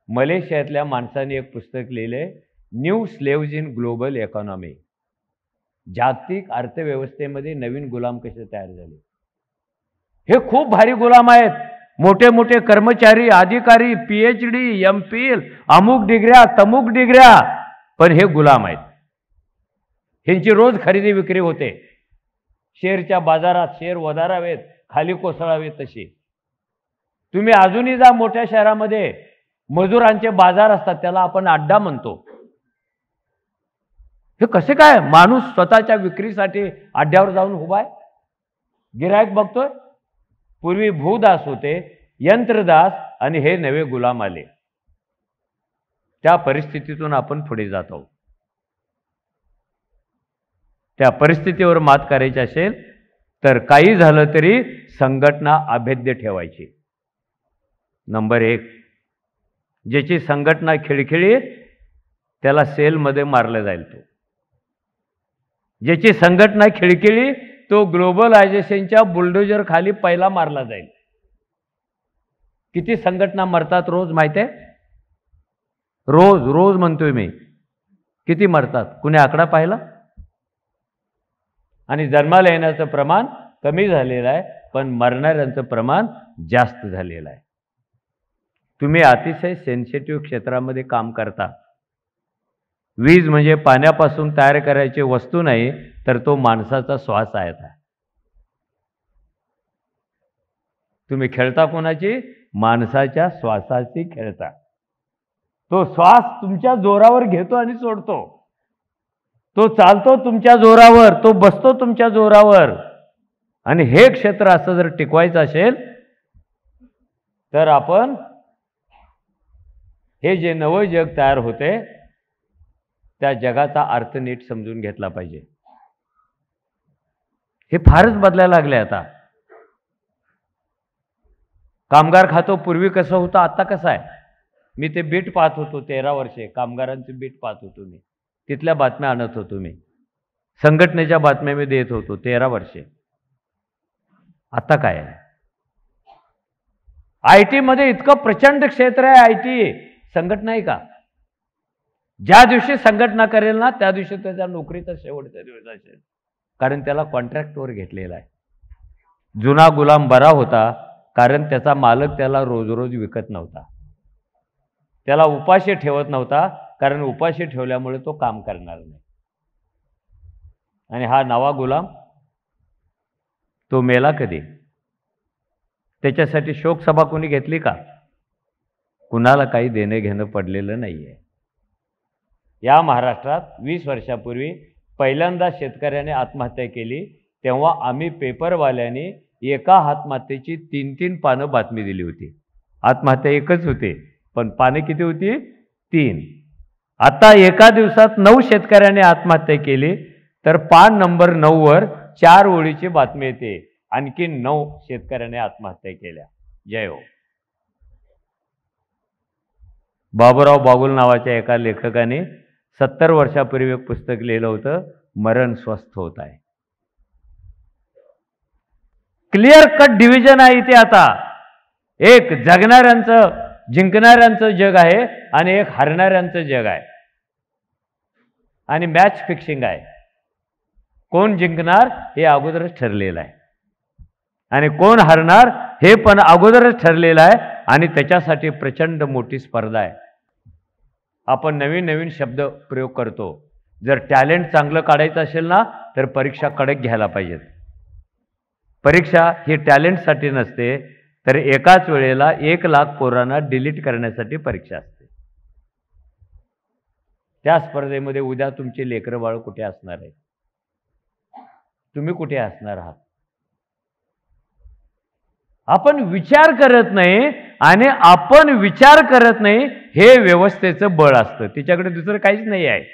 [SPEAKER 1] मलेशियातल्या माणसाने एक पुस्तक लिहिले, न्यू स्लेव्ज इन ग्लोबल इकॉनॉमी. जागतिक अर्थव्यवस्थेमध्ये नवीन गुलाम कसे तयार झाले. हे खूप भारी गुलाम आहेत, मोठे मोठे कर्मचारी, अधिकारी, PhD, MPhil, अमुक डिग्र्या, तमुक डिग्र्या, पण हे गुलाम आहेत. ह्यांची रोज खरेदी विक्री होते. शेअरच्या बाजारात शेअर वधारावेत, खाली कोसळावेत तशी. तुम्ही अजूनही जा मोठ्या शहरामध्ये, मजुरांचे बाजार असतात, त्याला आपण अड्डा म्हणतो. हे कसे काय? माणूस स्वतःच्या विक्रीसाठी अड्ड्यावर जाऊन उभा आहे, गिरायक बघतोय. पूर्वी भूदास होते, यंत्रदास, आणि हे नवे गुलाम आले. त्या परिस्थितीतून आपण पुढे जात आहोत. त्या परिस्थितीवर मात करायची असेल तर काही झालं तरी संघटना अभेद्य ठेवायची. नंबर 1, ज्याची संघटना खिळखिळीत त्याला सेलमध्ये मारलं जाईल. तो ज्याची संघटना खिळखिळी तो ग्लोबलायझेशनच्या बुलडोजर खाली पहिला मारला जाईल. किती संघटना मरतात रोज माहिती आहे? रोज रोज म्हणतोय मी, किती मरतात? कुणी आकडा पाहिला? आणि जन्माला येण्याचं प्रमाण कमी झालेलं आहे, पण मरणाऱ्यांचं प्रमाण जास्त झालेलं आहे. तुम्ही अतिशय सेन्सिटिव्ह क्षेत्रामध्ये काम करता. वीज म्हणजे पाण्यापासून तयार करायची वस्तू नाही, तर तो माणसाचा श्वास आहे. तुम्ही खेळता कोणाची? माणसाच्या श्वासाची खेळता. तो श्वास तुमच्या जोरावर घेतो आणि सोडतो. तो चालतो तुमच्या जोरावर, तो बसतो तुमच्या जोरावर. आणि हे क्षेत्र असं जर टिकवायचं असेल तर आपण हे जे नवं जग तयार होते त्या जगाचा अर्थ नीट समजून घेतला पाहिजे. हे फारच बदलायला लागले आता. कामगार खातो पूर्वी कसं होतं, आता कसं आहे? मी ते बीट पाहत होतो 13 वर्षे, कामगारांचे बीट पाहत होतो मी. तिथल्या बातम्या आणत होतो मी, संघटनेच्या बातम्या मी देत होतो 13 वर्षे. आता काय आहे? IT मध्ये इतकं प्रचंड क्षेत्र आहे. IT संघटना आहे का? ज्या दिवशी संघटना करेल ना त्या दिवशी त्याच्या नोकरीचा शेवटचा दिवस असेल, कारण त्याला कॉन्ट्रॅक्टवर घेतलेला आहे. जुना गुलाम बरा होता, कारण त्याचा मालक त्याला रोज रोज विकत नव्हता, त्याला उपाशी ठेवत नव्हता, कारण उपाशी ठेवल्यामुळे तो काम करणार नाही. आणि हा नवा गुलाम तो मेला कधी? त्याच्यासाठी शोकसभा कोणी घेतली का? कुणाला काही देणं घेणं पडलेलं नाहीये. या महाराष्ट्रात 20 वर्षापूर्वी पहिल्यांदा शेतकऱ्याने आत्महत्या केली तेव्हा आम्ही पेपरवाल्यांनी एका आत्महत्येची 3-3 पानं बातमी दिली होती. आत्महत्या एकच होती पण पानं किती होती? 3. आता एका दिवसात 9 शेतकऱ्याने आत्महत्या केली तर पान नंबर 9 वर 4 ओळीची बातमी येते, आणखी 9 शेतकऱ्याने आत्महत्या केल्या. जय हो. बाबूराव बागुल नावाच्या एका लेखकाने 70 वर्षापूर्वी एक पुस्तक लिहिलं होतं, मरण स्वस्थ होत आहे. क्लिअर कट डिव्हिजन आहे इथे. आता एक जगणाऱ्यांचं जिंकणाऱ्यांचं जग आहे आणि एक हरणाऱ्यांचं जग आहे आणि मॅच फिक्सिंग आहे. कोण जिंकणार हे अगोदरच ठरलेलं आहे आणि कोण हरणार हे पण अगोदरच ठरलेलं आहे आणि त्याच्यासाठी प्रचंड मोठी स्पर्धा आहे. आपण नवीन नवीन शब्द प्रयोग करतो. जर टॅलेंट चांगलं काढायचं असेल ना तर परीक्षा कडक घ्यायला पाहिजेत. परीक्षा ही टॅलेंटसाठी नसते तर एकाच वेळेला 1 लाख पोरांना डिलीट करण्यासाठी परीक्षा असते. त्या स्पर्धेमध्ये उद्या तुमची लेकरं बाळ कुठे असणार आहे? तुम्ही कुठे असणार आहात? आपण विचार करत नाही आणि आपण विचार करत नाही हे व्यवस्थेचं बळ असतं. तिच्याकडे दुसरं काहीच नाही आहे.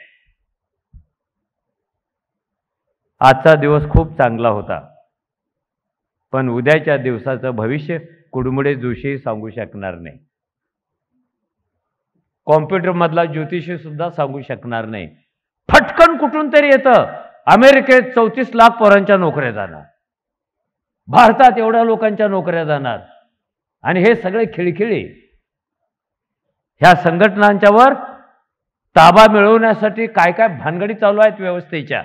[SPEAKER 1] आजचा दिवस खूप चांगला होता पण उद्याच्या दिवसाचं भविष्य कुडमुडे जोशी सांगू शकणार नाही. कॉम्प्युटर मधला ज्योतिषी सुद्धा सांगू शकणार नाही. फटकन कुठून तरी येतं. अमेरिकेत 34 लाख पोरांच्या नोकऱ्या जाणार, भारतात एवढ्या लोकांच्या नोकऱ्या जाणार आणि हे सगळे खिळखिळी ह्या संघटनांच्यावर ताबा मिळवण्यासाठी काय काय भानगडी चालू आहेत व्यवस्थेच्या,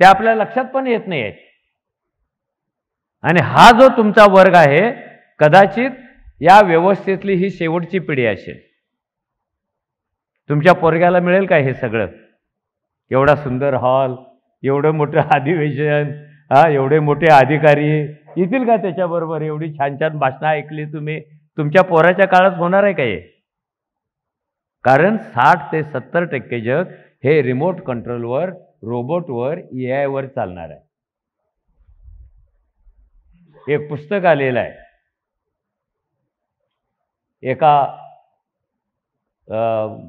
[SPEAKER 1] त्या आपल्या लक्षात पण येत नाही आहेत. आणि हा जो तुमचा वर्ग आहे कदाचित या व्यवस्थेतली ही शेवटची पिढी असेल. तुमच्या पोरग्याला मिळेल का हे सगळं? एवढा सुंदर हॉल, एवढं मोठं अधिवेशन, एवढे मोठे अधिकारी येतील का त्याच्याबरोबर? एवढी छान छान भाषणं ऐकली तुम्ही, तुमच्या पोराच्या काळात होणार आहे का हे? कारण 60 ते 70% जग हे रिमोट कंट्रोलवर, रोबोटवर, AI वर चालणार आहे. एक पुस्तक आलेलं आहे एका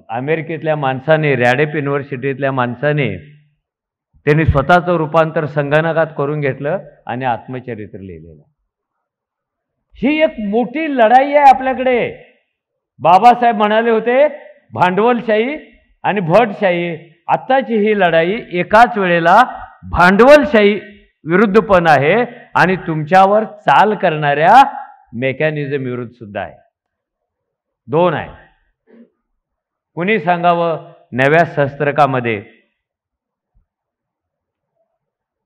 [SPEAKER 1] अमेरिकेतल्या माणसाने, रॅडेप युनिव्हर्सिटीतल्या माणसाने, त्यांनी स्वतःचं रूपांतर संगणकात करून घेतलं आणि आत्मचरित्र लिहिलेलं. ही एक मोठी लढाई आहे आपल्याकडे. बाबासाहेब म्हणाले होते भांडवलशाही आणि भटशाही. आत्ताची ही लढाई एकाच वेळेला भांडवलशाही विरुद्ध पण आहे आणि तुमच्यावर चाल करणाऱ्या मेकॅनिझम विरुद्ध सुद्धा आहे. 2 आहे. कुणी सांगावं नव्या सहस्त्रकामध्ये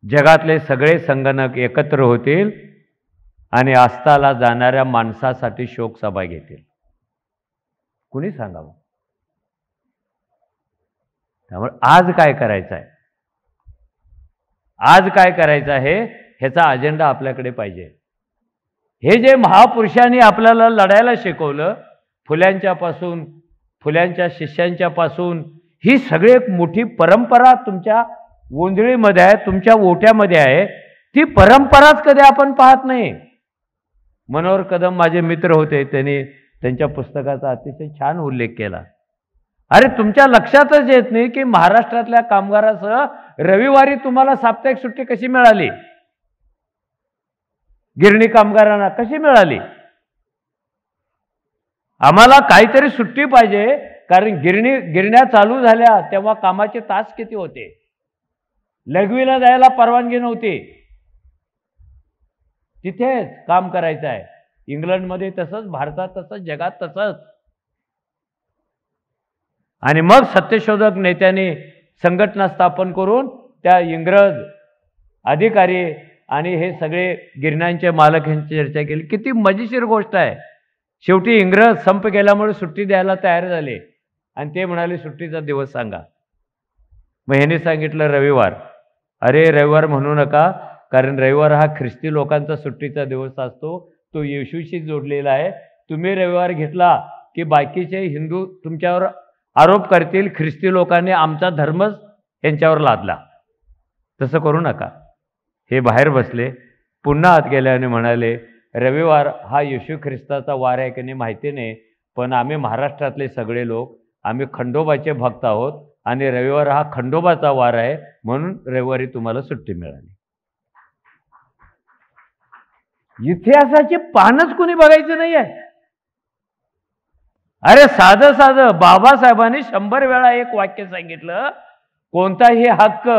[SPEAKER 1] जगातले सगळे संगणक एकत्र होतील आणि अस्ताला जाणाऱ्या माणसासाठी शोकसभा घेतील? कुणी सांगावं? त्यामुळे आज काय करायचं आहे, आज काय करायचं आहे ह्याचा अजेंडा आपल्याकडे पाहिजे. हे जे महापुरुषांनी आपल्याला लढायला शिकवलं, फुल्यांच्यापासून, फुल्यांच्या शिष्यांच्या पासून, ही सगळी एक मोठी परंपरा तुमच्या गोंधळीमध्ये आहे, तुमच्या ओट्यामध्ये आहे. ती परंपराच कधी आपण पाहत नाही. मनोहर कदम माझे मित्र होते, त्यांनी त्यांच्या पुस्तकाचा अतिशय छान उल्लेख केला. अरे तुमच्या लक्षातच येत नाही की महाराष्ट्रातल्या कामगारासह रविवारी तुम्हाला साप्ताहिक सुट्टी कशी मिळाली, गिरणी कामगारांना कशी मिळाली? आम्हाला काहीतरी सुट्टी पाहिजे, कारण गिरण्या चालू झाल्या तेव्हा कामाचे तास किती होते, लघवीला जायला परवानगी नव्हती, तिथेच काम करायचं आहे. इंग्लंडमध्ये तसंच, भारतात तसंच, जगात तसंच. आणि मग सत्यशोधक नेत्यांनी संघटना स्थापन करून त्या इंग्रज अधिकारी आणि हे सगळे गिरण्यांचे मालक यांची चर्चा केली. किती मजेशीर गोष्ट आहे. शेवटी इंग्रज संप केल्यामुळे सुट्टी द्यायला तयार झाले. आणि ते म्हणाले सुट्टीचा दिवस सांगा. मग ह्याने सांगितलं रविवार. अरे रविवार म्हणू नका, कारण रविवार हा ख्रिस्ती लोकांचा सुट्टीचा दिवस असतो, तो येशूशी जोडलेला आहे. तुम्ही रविवार घेतला की बाकीचे हिंदू तुमच्यावर आरोप करतील, ख्रिस्ती लोकांनी आमचा धर्मच यांच्यावर लादला. तसं करू नका. हे बाहेर बसले, पुन्हा आत गेले आणि म्हणाले रविवार हा येशू ख्रिस्ताचा वार आहे की नाही माहिती नाही, पण आम्ही महाराष्ट्रातले सगळे लोक आम्ही खंडोबाचे भक्त आहोत आणि रविवार हा खंडोबाचा वार आहे, म्हणून रविवारी तुम्हाला सुट्टी मिळाली. इतिहासाची पानच कुणी बघायचं नाही आहे. अरे साधं साधं बाबासाहेबांनी 100 वेळा एक वाक्य सांगितलं, कोणताही हक्क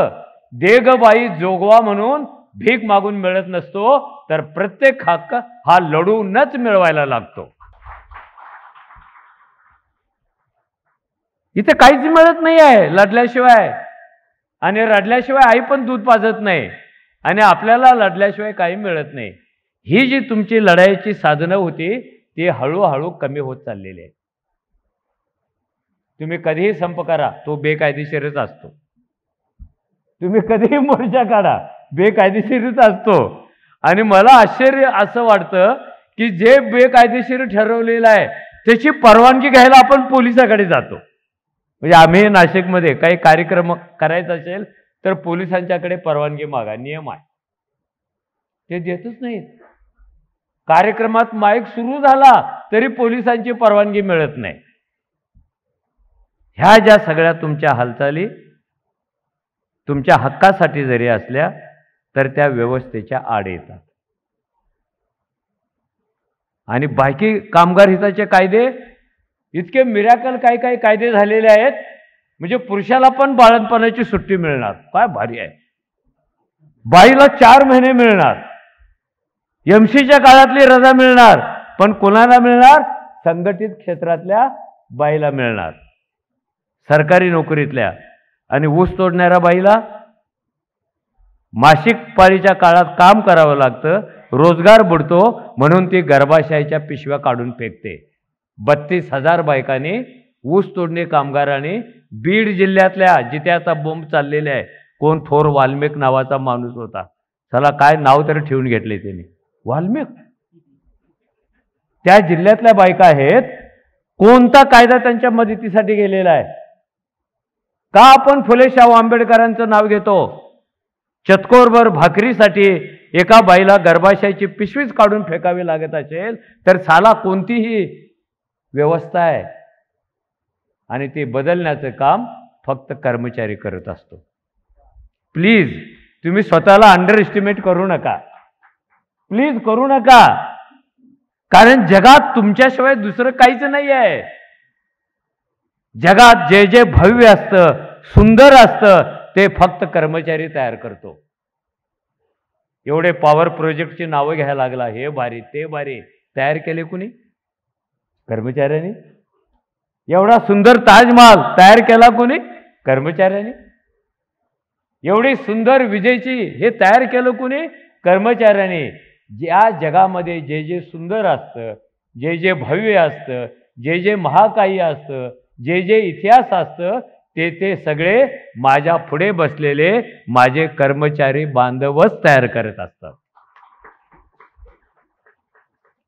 [SPEAKER 1] देग बाई जोगवा म्हणून भीक मागून मिळत नसतो, तर प्रत्येक हक्क हा लढूनच मिळवायला लागतो. इथे काहीच मिळत नाही आहे लढल्याशिवाय, आणि रडल्याशिवाय आई पण दूध पाजत नाही, आणि आपल्याला लढल्याशिवाय काही मिळत नाही. ही जी तुमची लढाईची साधनं होती ती हळूहळू कमी होत चाललेली आहे. तुम्ही कधीही संप करा, तो बेकायदेशीरच असतो. तुम्ही कधीही मोर्चा काढा, बेकायदेशीरच असतो. आणि मला आश्चर्य असं वाटतं की जे बेकायदेशीर ठरवलेलं आहे त्याची परवानगी घ्यायला आपण पोलिसाकडे जातो. म्हणजे आम्ही नाशिकमध्ये काही कार्यक्रम करायचा असेल तर पोलिसांच्याकडे परवानगी मागा, नियम आहे. ते देतच नाहीत. कार्यक्रमात माईक सुरू झाला तरी पोलिसांची परवानगी मिळत नाही. ह्या ज्या सगळ्या तुमच्या हालचाली तुमच्या हक्कासाठी जरी असल्या तर त्या व्यवस्थेच्या आड येतात. आणि बाकी कामगार हिताचे कायदे इतके मिराकल काही काही कायदे झालेले आहेत, म्हणजे पुरुषाला पण बाळंतपणाची सुट्टी मिळणार. काय भारी आहे. बाईला 4 महिने मिळणार, एमसीच्या काळातली रजा मिळणार, पण कोणाला मिळणार? संघटित क्षेत्रातल्या बाईला मिळणार, सरकारी नोकरीतल्या. आणि ऊस तोडणाऱ्या बाईला मासिक पाळीच्या काळात काम करावं लागतं, रोजगार बुडतो, म्हणून ती गर्भाशयाच्या पिशव्या काढून फेकते. 32,000 बायकांनी ऊस तोडणी कामगारांनी बीड जिल्ह्यातल्या, जिथे आता बोंब चाललेले आहे, कोण थोर वाल्मिक नावाचा माणूस होता, चला काय नाव तरी ठेवून घेतले त्यांनी, वाल्मिक. त्या जिल्ह्यातल्या बायका आहेत. कोणता कायदा त्यांच्या मदतीसाठी गेलेला आहे? का आपण फुले शाहू आंबेडकरांचं नाव घेतो? चतकोरभर भाकरीसाठी एका बाईला गर्भाशयाची पिशवीच काढून फेकावी लागत असेल तर साला कोणतीही व्यवस्था आहे, आणि ते बदलण्याचं काम फक्त कर्मचारी करत असतो. प्लीज तुम्ही स्वतःला अंडर एस्टिमेट करू नका, प्लीज करू नका. कारण जगात तुमच्याशिवाय दुसरं काहीच नाही आहे. जगात जे जे भव्य असतं, सुंदर असतं, ते फक्त कर्मचारी तयार करतो. एवढे पॉवर प्रोजेक्टची नावं घ्यायला लागला, हे भारी ते भारी, तयार केले कुणी? कर्मचाऱ्यांनी. एवढा सुंदर ताजमहाल तयार केला कुणी? कर्मचाऱ्यांनी. एवढी सुंदर विजेची हे तयार केलं कुणी? कर्मचाऱ्यांनी. ज्या जगामध्ये जे जे सुंदर असतं, जे जे भव्य असतं, जे जे महाकाय असतं, जे जे इतिहास असतं, ते ते सगळे माझ्या पुढे बसलेले माझे कर्मचारी बांधवच तयार करत असतात.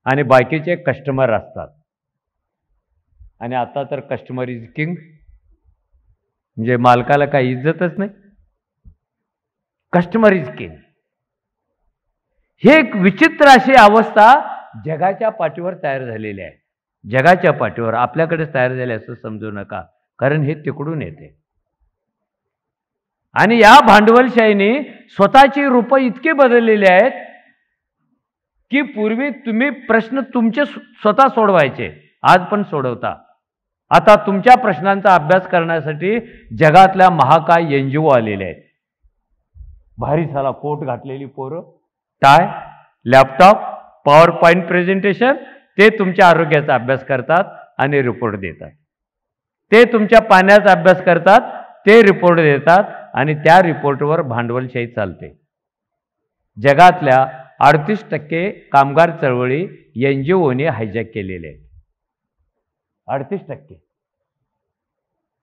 [SPEAKER 1] आणि बाकीचे कस्टमर असतात. आणि आता तर कस्टमर इज किंग, म्हणजे मालकाला काही इज्जतच नाही. Customer is king. हे एक विचित्र अशी अवस्था जगाच्या पाठीवर तयार झालेली आहे. जगाच्या पाठीवर आपल्याकडेच तयार झाले असं समजू नका, कारण हे तिकडून येते. आणि या भांडवलशाहीने स्वतःची रूपं इतके बदललेले आहेत की पूर्वी तुम्ही प्रश्न तुमचे स्वतः सोडवायचे, आज पण सोडवता. आता तुमच्या प्रश्नांचा अभ्यास करण्यासाठी जगातल्या महाकाय NGO आलेले आहेत. भारी साला कोट घातलेली पोरं, tie, laptop, power point presentation, ते तुमच्या आरोग्याचा अभ्यास करतात आणि रिपोर्ट देतात. ते तुमच्या पाण्याचा अभ्यास करतात, ते रिपोर्ट देतात, आणि त्या रिपोर्टवर भांडवलशाही चालते. जगातल्या 38% कामगार चळवळी NGOने हायजॅक केलेले आहेत. 38%.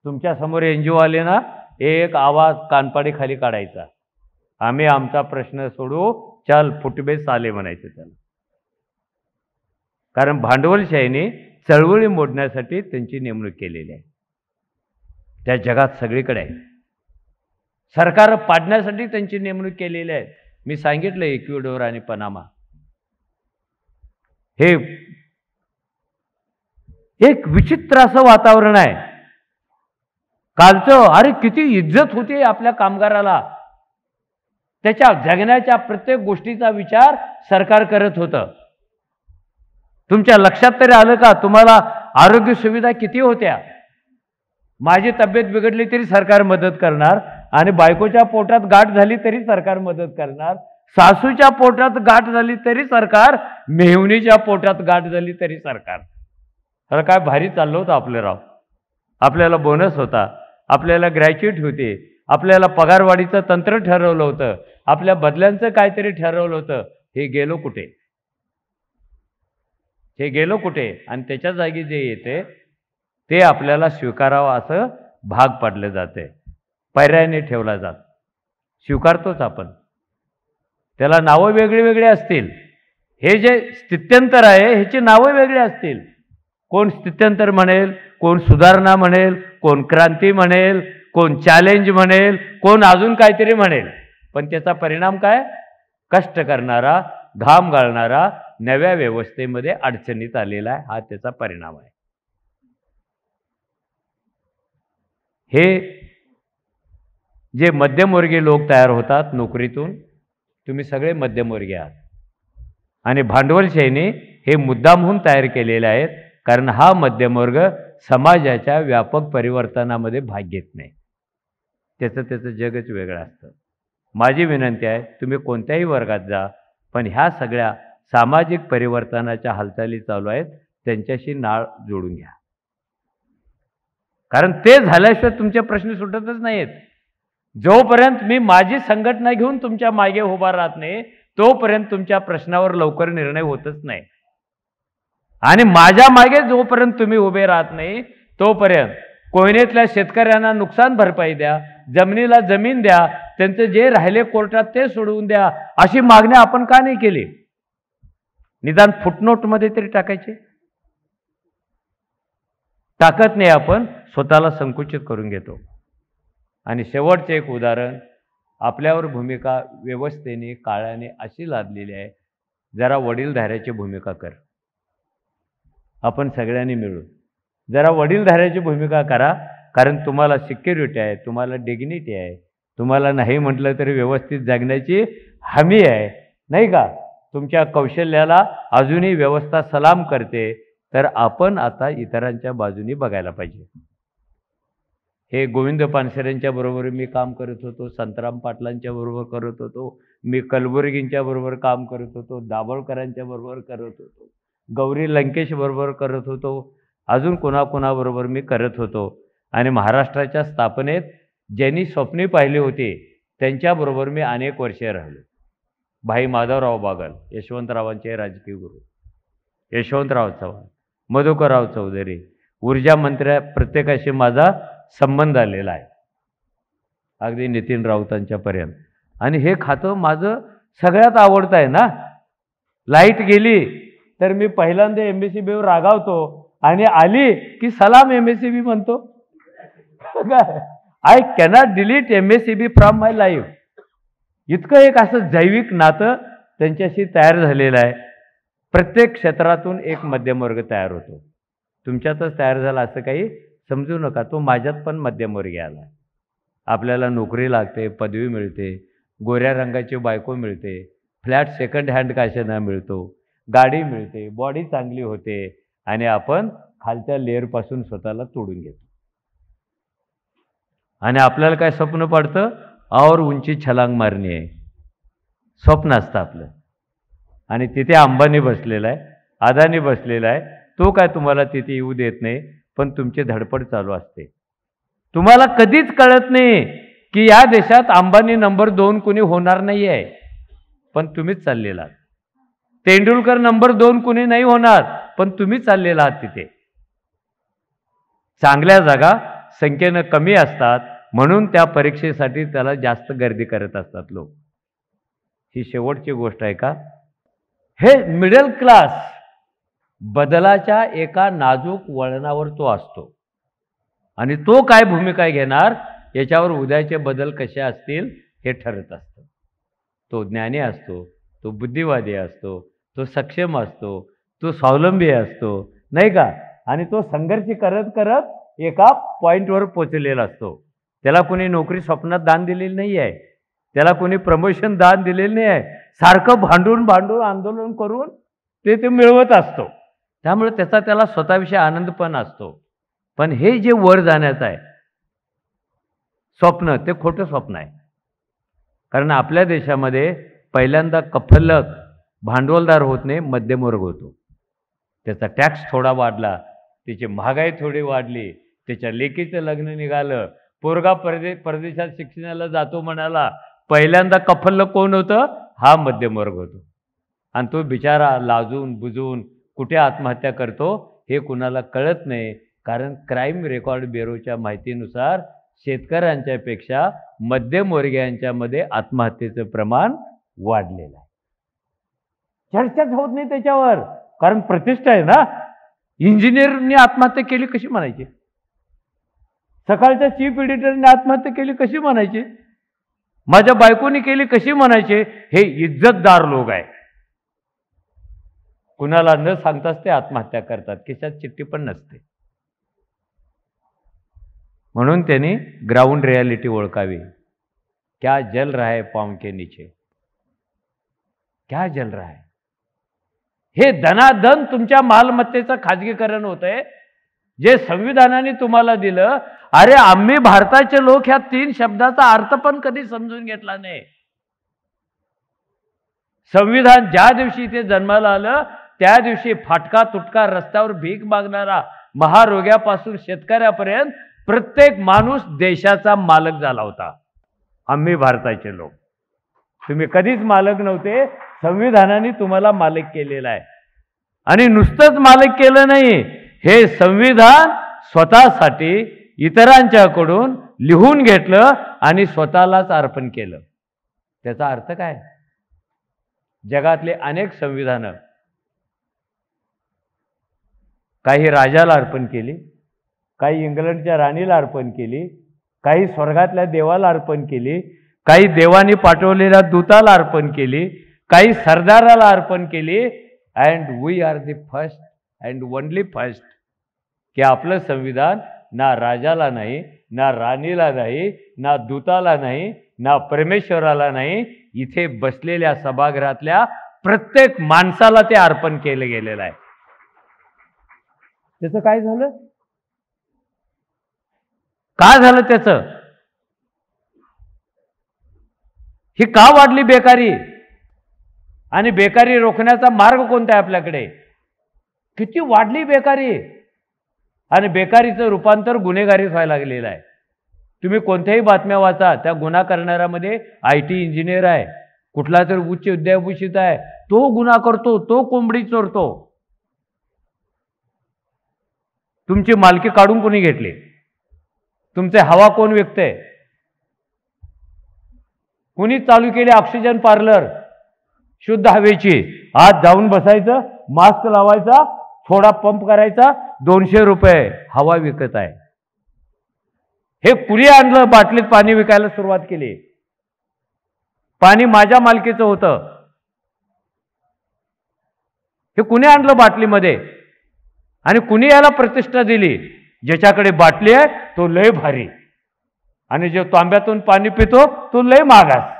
[SPEAKER 1] तुमच्या समोर NGO आले ना, एक आवाज कानपाडी खाली काढायचा, आम्ही आमचा प्रश्न सोडू, चल फुटबे चाले म्हणायचे त्याला. कारण भांडवलशाहीने चळवळी मोडण्यासाठी त्यांची नेमणूक केलेली आहे. त्या जगात सगळीकडे आहे. सरकार पाडण्यासाठी त्यांची नेमणूक केलेली आहे. मी सांगितलं इक्वेडोर आणि पनामा हे एक विचित्र असं वातावरण आहे. कालचं अरे किती इज्जत होती आपल्या कामगाराला, त्याच्या जगण्याच्या प्रत्येक गोष्टीचा विचार सरकार करत होतं. तुमच्या लक्षात तरी आलं का तुम्हाला आरोग्य सुविधा किती होत्या? माझी तब्येत बिघडली तरी सरकार मदत करणार, आणि बायकोच्या पोटात गाठ झाली तरी सरकार मदत करणार, सासूच्या पोटात गाठ झाली तरी सरकार, मेहुणीच्या पोटात गाठ झाली तरी सरकार. तर काय भारी चाललं होतं आपलं राव. आपल्याला बोनस होता, आपल्याला ग्रॅच्युइटी होती, आपल्याला पगारवाढीचं तंत्र ठरवलं होतं, आपल्या बदल्यांचं काहीतरी ठरवलं होतं. हे गेलो कुठे? हे गेलो कुठे? आणि त्याच्या जागी जे येते ते आपल्याला स्वीकारावं असं भाग पाडलं जाते, पर्यायाने ठेवला जात. स्वीकारतोच आपण. त्याला नावं वेगळी वेगळी असतील. हे जे स्थित्यंतर आहे ह्याची नावं वेगळी असतील. कोण स्थित्यंतर म्हणेल, कोण सुधारणा म्हणेल, कोण क्रांती म्हणेल, कोण चॅलेंज म्हणेल, कोण अजून काहीतरी म्हणेल. पण त्याचा परिणाम काय? कष्ट करणारा, घाम गाळणारा नव्या व्यवस्थेमध्ये अडचणीत आलेला आहे, हा त्याचा परिणाम आहे. हे जे मध्यमवर्गीय लोक तयार होतात नोकरीतून, तुम्ही सगळे मध्यमवर्गीय आहात. आणि भांडवलशाहीने हे मुद्दामहून तयार केलेले आहेत, कारण हा मध्यमवर्ग समाजाच्या व्यापक परिवर्तनामध्ये भाग घेत नाही. त्याचं जगच वेगळं असतं. माझी विनंती आहे, तुम्ही कोणत्याही वर्गात जा, पण ह्या सगळ्या सामाजिक परिवर्तनाच्या हालचाली चालू आहेत त्यांच्याशी नाळ जोडून घ्या. कारण ते झाल्याशिवाय तुमचे प्रश्न सुटतच नाहीत. जोपर्यंत मी माझी संघटना घेऊन तुमच्या मागे उभा राहत नाही, तोपर्यंत तुमच्या प्रश्नावर लवकर निर्णय होतच नाही. आणि माझ्या मागे जोपर्यंत तुम्ही उभे राहत नाही, तोपर्यंत कोयनेतल्या शेतकऱ्यांना नुकसान भरपाई द्या, जमिनीला जमीन द्या, त्यांचं जे राहिले कोर्टात ते सोडवून द्या, अशी मागणी आपण का नाही केली? निदान फुटनोटमध्ये तरी टाकायचे. टाकत नाही. आपण स्वतःला संकुचित करून घेतो. आणि शेवटचे एक उदाहरण, आपल्यावर भूमिका व्यवस्थेने काळाने अशी लादलेली आहे, जरा वडीलधाऱ्याची भूमिका कर. आपण सगळ्यांनी मिळून जरा वडीलधाऱ्याची भूमिका करा. कारण तुम्हाला सिक्युरिटी आहे, तुम्हाला डिग्निटी आहे, तुम्हाला नाही म्हटलं तरी व्यवस्थित जगण्याची हमी आहे, नाही का? तुमच्या कौशल्याला अजूनही व्यवस्था सलाम करते. तर आपण आता इतरांच्या बाजूनी बघायला पाहिजे. हे गोविंद पानसरेंच्या बरोबर मी काम करत होतो, संतराम पाटलांच्या बरोबर करत होतो, मी कलबुर्गींच्या बरोबर काम करत होतो, दाभोळकरांच्या बरोबर करत होतो, गौरी लंकेश बरोबर करत होतो, अजून कोणाकोणाबरोबर मी करत होतो. आणि महाराष्ट्राच्या स्थापनेत ज्यांनी स्वप्ने पाहिली होती त्यांच्याबरोबर मी अनेक वर्षे राहिलो. भाई माधवराव बागल, यशवंतरावांचे राजकीय गुरु, यशवंतराव चव्हाण, मधुकरराव चौधरी, ऊर्जा मंत्र्या प्रत्येकाशी माझा संबंध आलेला आहे, अगदी नितीन राऊतांच्यापर्यंत. आणि हे खातं माझं सगळ्यात आवडतं आहे ना. लाईट गेली तर मी पहिल्यांदा MSEBीवर रागावतो, आणि आली की सलाम MSEB म्हणतो. I cannot delete MSEB from my life. इतकं एक असं जैविक नातं त्यांच्याशी तयार झालेलं आहे. प्रत्येक क्षेत्रातून एक मध्यमवर्ग तयार होतो. तुमच्यातच तयार झाला असं काही समजू नका. तो माझ्यात पण मध्यमवर्गीय आला. आपल्याला नोकरी लागते, पदवी मिळते, गोऱ्या रंगाची बायको मिळते, फ्लॅट सेकंड हँड कशाना मिळतो, गाडी मिळते, बॉडी चांगली होते, आणि आपण खालच्या लेअरपासून स्वतःला तोडून घेतो. आणि आपल्याला काय स्वप्न पडतं? और उंची छलांग मारणी आहे स्वप्न असतं आपलं. आणि तिथे अंबानी बसलेला आहे, अदानी बसलेला आहे. तो काय तुम्हाला तिथे येऊ देत नाही, पण तुमची धडपड चालू असते. तुम्हाला कधीच कळत नाही की या देशात अंबानी नंबर 2 कुणी होणार नाही आहे, पण तुम्हीच चाललेला आहात. तेंडुलकर नंबर 2 कुणी नाही होणार, पण तुम्ही चाललेला आहात तिथे. चांगल्या जागा संख्येनं कमी असतात, म्हणून त्या परीक्षेसाठी त्याला जास्त गर्दी करत असतात लोक. ही शेवटची गोष्ट आहे का? हे मिडल क्लास बदलाच्या एका नाजूक वळणावर तो असतो आणि तो काय भूमिका घेणार याच्यावर उद्याचे बदल कसे असतील हे ठरत असतं. तो ज्ञानी असतो, तो बुद्धिवादी असतो, तो सक्षम असतो, तो स्वावलंबी असतो, नाही का? आणि तो संघर्ष करत करत एका पॉईंटवर पोचलेला असतो. त्याला कोणी नोकरी स्वप्नात दान दिलेली नाही आहे, त्याला कोणी प्रमोशन दान दिलेलं नाही आहे. सारखं भांडून भांडून आंदोलन करून ते मिळवत असतो. त्यामुळे त्याला स्वतःविषयी आनंद पण असतो. पण हे जे वर जाण्याचं आहे स्वप्न, ते खोटं स्वप्न आहे. कारण आपल्या देशामध्ये पहिल्यांदा कफल्लक भांडवलदार होत नाही, मध्यमवर्ग होतो. त्याचा टॅक्स थोडा वाढला, त्याची महागाई थोडी वाढली, त्याच्या लेकीचं लग्न निघालं, पोरगा परदेशात शिक्षणाला जातो म्हणाला, पहिल्यांदा कफल्लक कोण होतं? हा मध्यमवर्ग होतो. आणि तो बिचारा लाजून बुजून कुठे आत्महत्या करतो हे कुणाला कळत नाही. कारण क्राईम रेकॉर्ड ब्युरोच्या माहितीनुसार शेतकऱ्यांच्या पेक्षा मध्यमवर्गीयांच्यामध्ये आत्महत्येचं प्रमाण वाढलेलं आहे. चर्चाच होत नाही त्याच्यावर, कारण प्रतिष्ठा आहे ना. इंजिनियरने आत्महत्या केली कशी म्हणायची? सकाळच्या चीफ एडिटरने आत्महत्या केली कशी म्हणायची? माझ्या बायकोनी केली कशी म्हणायचे? हे इज्जतदार लोक आहे. कुणाला न सांगताच ते आत्महत्या करतात, खिशात चिठ्ठी पण नसते. म्हणून त्यांनी ग्राउंड रियालिटी ओळखावी. क्या जल रहा है पांव के नीचे, क्या जल रहा है? हे धनाधन तुमच्या मालमत्तेचं खाजगीकरण होतंय, जे संविधानाने तुम्हाला दिलं. अरे आम्ही भारताचे लोक ह्या 3 शब्दाचा अर्थ पण कधी समजून घेतला नाही. संविधान ज्या दिवशी इथे जन्माला आलं त्या दिवशी फाटका तुटका रस्त्यावर भीक मागणारा महारोग्यापासून शेतकऱ्यापर्यंत प्रत्येक माणूस देशाचा मालक झाला होता. आम्ही भारताचे लोक. तुम्ही कधीच मालक नव्हते, संविधानाने तुम्हाला मालक केलेला आहे. आणि नुसतंच मालक केलं नाही, हे संविधान स्वतःसाठी इतरांच्याकडून लिहून घेतलं आणि स्वतःलाच अर्पण केलं. त्याचा अर्थ काय? जगातले अनेक संविधानं काही राजाला अर्पण केली, काही इंग्लंडच्या राणीला अर्पण केली, काही स्वर्गातल्या देवाला अर्पण केली, काही देवानी पाठवलेल्या दूताला अर्पण केली, काही सरदाराला अर्पण केली. And we are the first and only first, की आपलं संविधान ना राजाला नाही, ना राणीला नाही, ना दूताला नाही, ना परमेश्वराला नाही, इथे बसलेल्या सभागृहातल्या प्रत्येक माणसाला ते अर्पण केलं गेलेलं आहे. त्याचं काय झालं? का झालं त्याचं? ही का वाढली बेकारी? आणि बेकारी रोखण्याचा मार्ग कोणता आहे आपल्याकडे? किती वाढली बेकारी, आणि बेकारीचं रूपांतर गुन्हेगारीत व्हायला लागलेलं आहे. तुम्ही कोणत्याही बातम्या वाचा, त्या गुन्हा करणाऱ्यामध्ये IT इंजिनियर आहे, कुठला तरी उच्च विद्याभूषित आहे, तो गुन्हा करतो, तो कोंबडी चोरतो. तुमची मालकी काढून कोणी घेतली? तुमचे हवा कोण विकते? कुणी चालू केले ऑक्सिजन पार्लर शुद्ध हवेची? आत जाऊन बसायचं, मास्क लावायचा, थोडा पंप करायचा, 200 रुपये हवा विकत आहे. हे कुणी आणलं? बाटलीत पाणी विकायला सुरुवात केली. पाणी माझ्या मालकीचं होतं, हे कुणी आणलं बाटलीमध्ये? आणि कुणी याला प्रतिष्ठा दिली? ज्याच्याकडे बाटली आहे तो लय भारी, आणि जो तांब्यातून पाणी पितो तो लय मागास.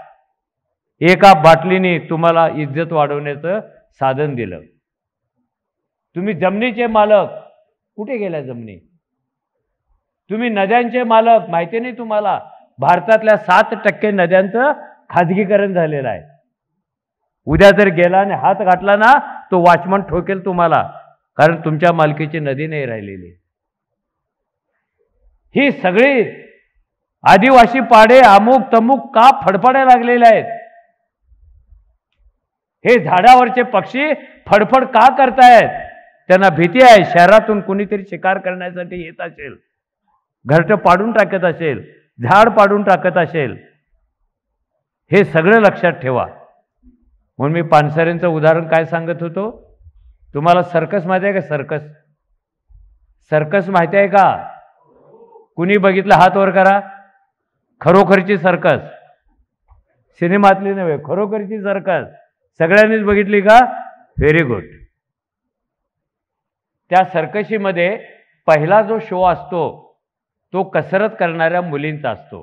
[SPEAKER 1] एका बाटलीने तुम्हाला इज्जत वाढवण्याचं साधन दिलं. तुम्ही जमिनीचे मालक, कुठे गेल्या जमिनी? तुम्ही नद्यांचे मालक, माहिती नाही तुम्हाला? भारतातल्या 7% नद्यांचं खाजगीकरण झालेलं आहे. उद्या जर गेला आणि हात घातला ना, तो वॉचमन ठोकेल तुम्हाला, कारण तुमच्या मालकीची नदी नाही राहिलेली. ही सगळी आदिवासी पाडे अमुक तमुक का फडफडायला लागलेले आहेत? हे झाडावरचे पक्षी फडफड का करतायत? त्यांना भीती आहे शहरातून कुणीतरी शिकार करण्यासाठी येत असेल. घरटं पाडून टाकत असेल, झाड पाडून टाकत असेल, हे सगळं लक्षात ठेवा. म्हणून मी पानसरेंचं उदाहरण काय सांगत होतो, तुम्हाला सर्कस माहिती आहे का? सर्कस, सर्कस माहिती आहे का? कुणी बघितलं हात वर करा. खरोखरची सर्कस, सिनेमातली नव्हे, खरोखरची सर्कस सगळ्यांनीच बघितली का? Very good. त्या सर्कशीमध्ये पहिला जो शो असतो तो कसरत करणाऱ्या मुलींचा असतो.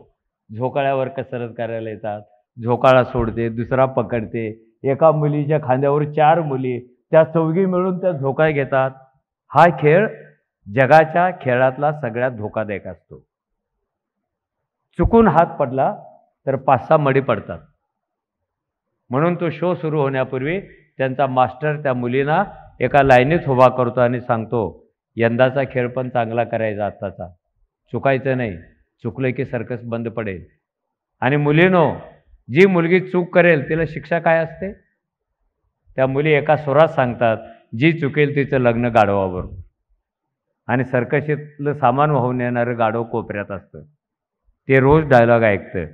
[SPEAKER 1] झोकाळ्यावर कसरत करायला येतात, झोकाळा सोडते, दुसरा पकडते, एका मुलीच्या खांद्यावर 4 मुली, त्या चौघी मिळून त्या झोकाळा घेतात. हा खेळ जगाच्या खेळातला सगळ्यात धोकादायक असतो. चुकून हात पडला तर 5-6 मडी पडतात. म्हणून तो शो सुरू होण्यापूर्वी त्यांचा मास्टर त्या मुलींना एका लाईनीत उभा करतो आणि सांगतो, यंदाचा खेळ पण चांगला करायचा, आत्ताचा चुकायचं नाही, चुकलं की सर्कस बंद पडेल. आणि मुलीनो, जी मुलगी चूक करेल तिला शिक्षा काय असते? त्या मुली एका सुरात सांगतात, जी चुकेल तिचं लग्न गाढवाबरोबर. आणि सर्कशीतलं सामान वाहून येणारं गाढव कोपऱ्यात असतं. ते रोज डायलॉग ऐकतं,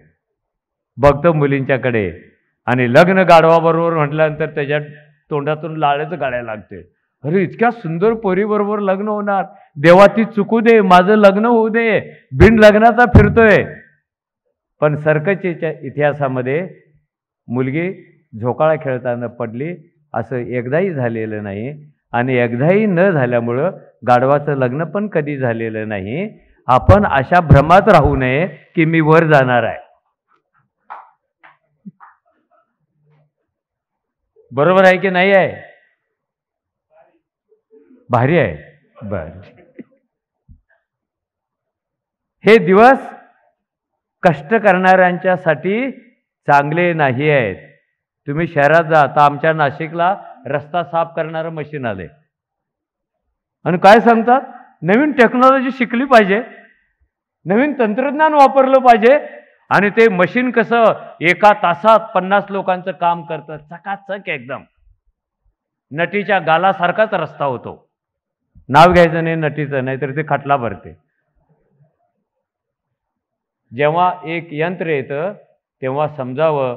[SPEAKER 1] बघतं मुलींच्याकडे, आणि लग्न गाढवाबरोबर म्हटल्यानंतर त्याच्या तोंडातून लाळच गाळायला लागते. अरे इतक्या सुंदर पोरीबरोबर लग्न होणार, देवा ती चुकू दे, माझं लग्न होऊ दे, बिन लग्नाचा फिरतोय. पण सर्कसच्या इतिहासामध्ये मुलगी झोकाळा खेळताना पडली असं एकदाही झालेलं नाही. आणि एकदाही न झाल्यामुळं गाढवाचं लग्न पण कधी झालेलं नाही. आपण अशा भ्रमात राहू नये की मी वर जाणार आहे. बरोबर आहे की नाही आहे? भारी आहे. बर, हे दिवस कष्ट करणाऱ्यांच्यासाठी चांगले नाही आहेत. तुम्ही शहरात जा, आता आमच्या नाशिकला रस्ता साफ करणारं मशीन आले आणि काय सांगतात, नवीन टेक्नॉलॉजी शिकली पाहिजे, नवीन तंत्रज्ञान वापरलं पाहिजे. आणि ते मशीन कसं एका तासात 50 लोकांचं काम करतं, चकाचक एकदम. नटीच्या गालासारखाच रस्ता होतो. नाव घ्यायचं नाही नटीचं, नाहीतर ते खटला भरते. जेव्हा एक यंत्र येतं तेव्हा समजावं,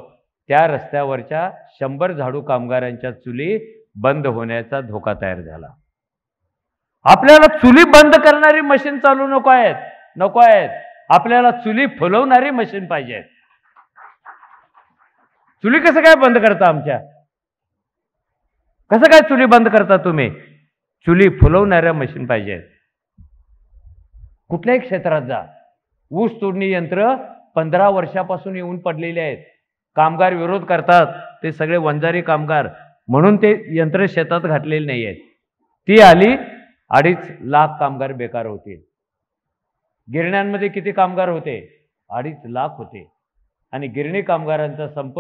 [SPEAKER 1] त्या रस्त्यावरच्या 100 झाडू कामगारांच्या चुली बंद होण्याचा धोका तयार झाला. आपल्याला चुली बंद करणारी मशीन चालू नको आहेत, आपल्याला चुली फुलवणारी मशीन पाहिजे. चुली कसं काय बंद करता आमच्या? कसं काय चुली बंद करता तुम्ही? चुली फुलवणाऱ्या मशीन पाहिजे. कुठल्याही क्षेत्रात जा, ऊस तोडणी यंत्र 15 वर्षापासून येऊन पडलेले आहेत. कामगार विरोध करतात, ते सगळे वंजारी कामगार, म्हणून ते यंत्र शेतात घातलेली नाही आहेत. ती आली, 2.5 लाख कामगार बेकार होतील. गिरण्यांमध्ये किती कामगार होते? 2.5 लाख होते. आणि गिरणी कामगारांचा संप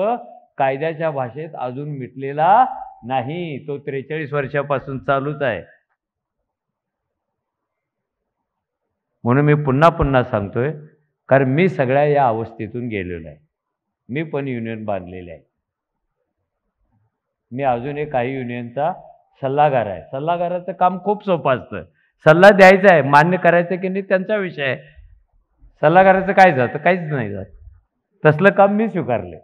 [SPEAKER 1] कायद्याच्या भाषेत अजून मिटलेला नाही, तो 43 वर्षापासून चालूच आहे. म्हणून मी पुन्हा पुन्हा सांगतोय, कारण मी सगळ्या या अवस्थेतून गेलेलो आहे. मी पण युनियन बांधलेले आहे. मी अजूनही काही युनियनचा सल्लागार आहे. सल्लागाराचं काम खूप सोपं असतं. सल्ला द्यायचा आहे, मान्य करायचं की नाही त्यांचा विषय आहे. सल्लागाराचं काय जातं? काहीच नाही जात. तसलं काम मी स्वीकारले,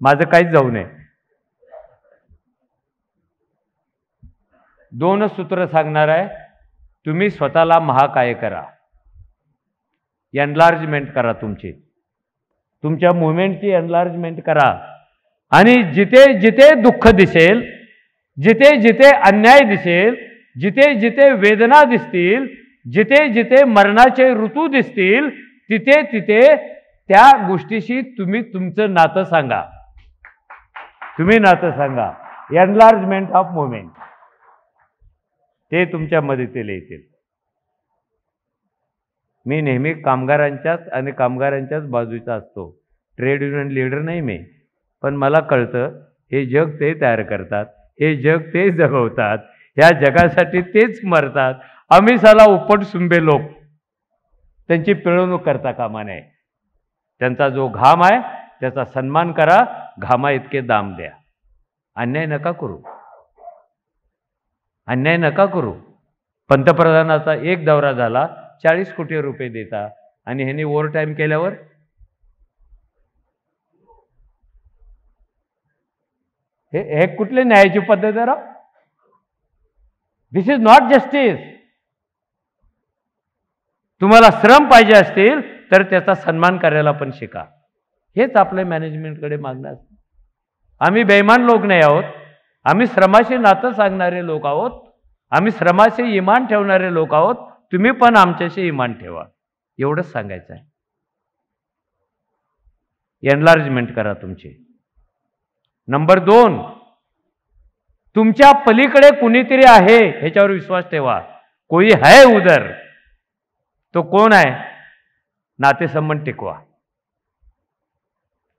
[SPEAKER 1] माझं काहीच जाऊ नये. 2 सूत्र सांगणार आहे. तुम्ही स्वतःला महाकाय करा, एनलार्जमेंट करा, तुमच्या मुवमेंटची एनलार्जमेंट करा. आणि जिथे जिथे दुःख दिसेल, जिथे जिथे अन्याय दिसेल, जिथे जिथे वेदना दिसतील, जिथे जिथे मरणाचे ऋतू दिसतील, तिथे तिथे त्या गोष्टीशी तुम्ही तुमचं नातं सांगा. एनलार्जमेंट ऑफ मुवमेंट, ते तुमच्या मदतीला येतील. मी नेहमी कामगारांच्याच आणि कामगारांच्याच बाजूचा असतो. ट्रेड युनियन लीडर नाही मी, पण मला कळतं हे जग ते तयार करतात, हे जग ते जगवतात, ह्या जगासाठी तेच मरतात. आम्ही साला उपट सुंबे लोक त्यांची पिळवणूक करता कामा नये. त्यांचा जो घाम आहे त्याचा सन्मान करा, घामा इतके दाम द्या. अन्याय नका करू. पंतप्रधानाचा एक दौरा झाला, 40 कोटी रुपये देता आणि ह्यांनी ओव्हर टाईम केल्यावर हे कुठले न्यायाची पद्धत आहे राव? दिस इज नॉट जस्टिस. तुम्हाला श्रम पाहिजे असतील तर त्याचा सन्मान करायला पण शिका. हेच आपल्या मॅनेजमेंटकडे मागणं असतं. आम्ही बेईमान लोक नाही आहोत. आम्ही श्रमाशी नातं सांगणारे लोक आहोत. आम्ही श्रमाशी इमान ठेवणारे लोक आहोत. तुम्ही पण आमच्याशी इमान ठेवा, एवढंच सांगायचं आहे. एनलार्जमेंट करा तुमची. नंबर 2, तुमच्या पलीकडे कुणीतरी आहे ह्याच्यावर विश्वास ठेवा. कोई है उधर. तो कोण आहे? नातेसंबंध टिकवा.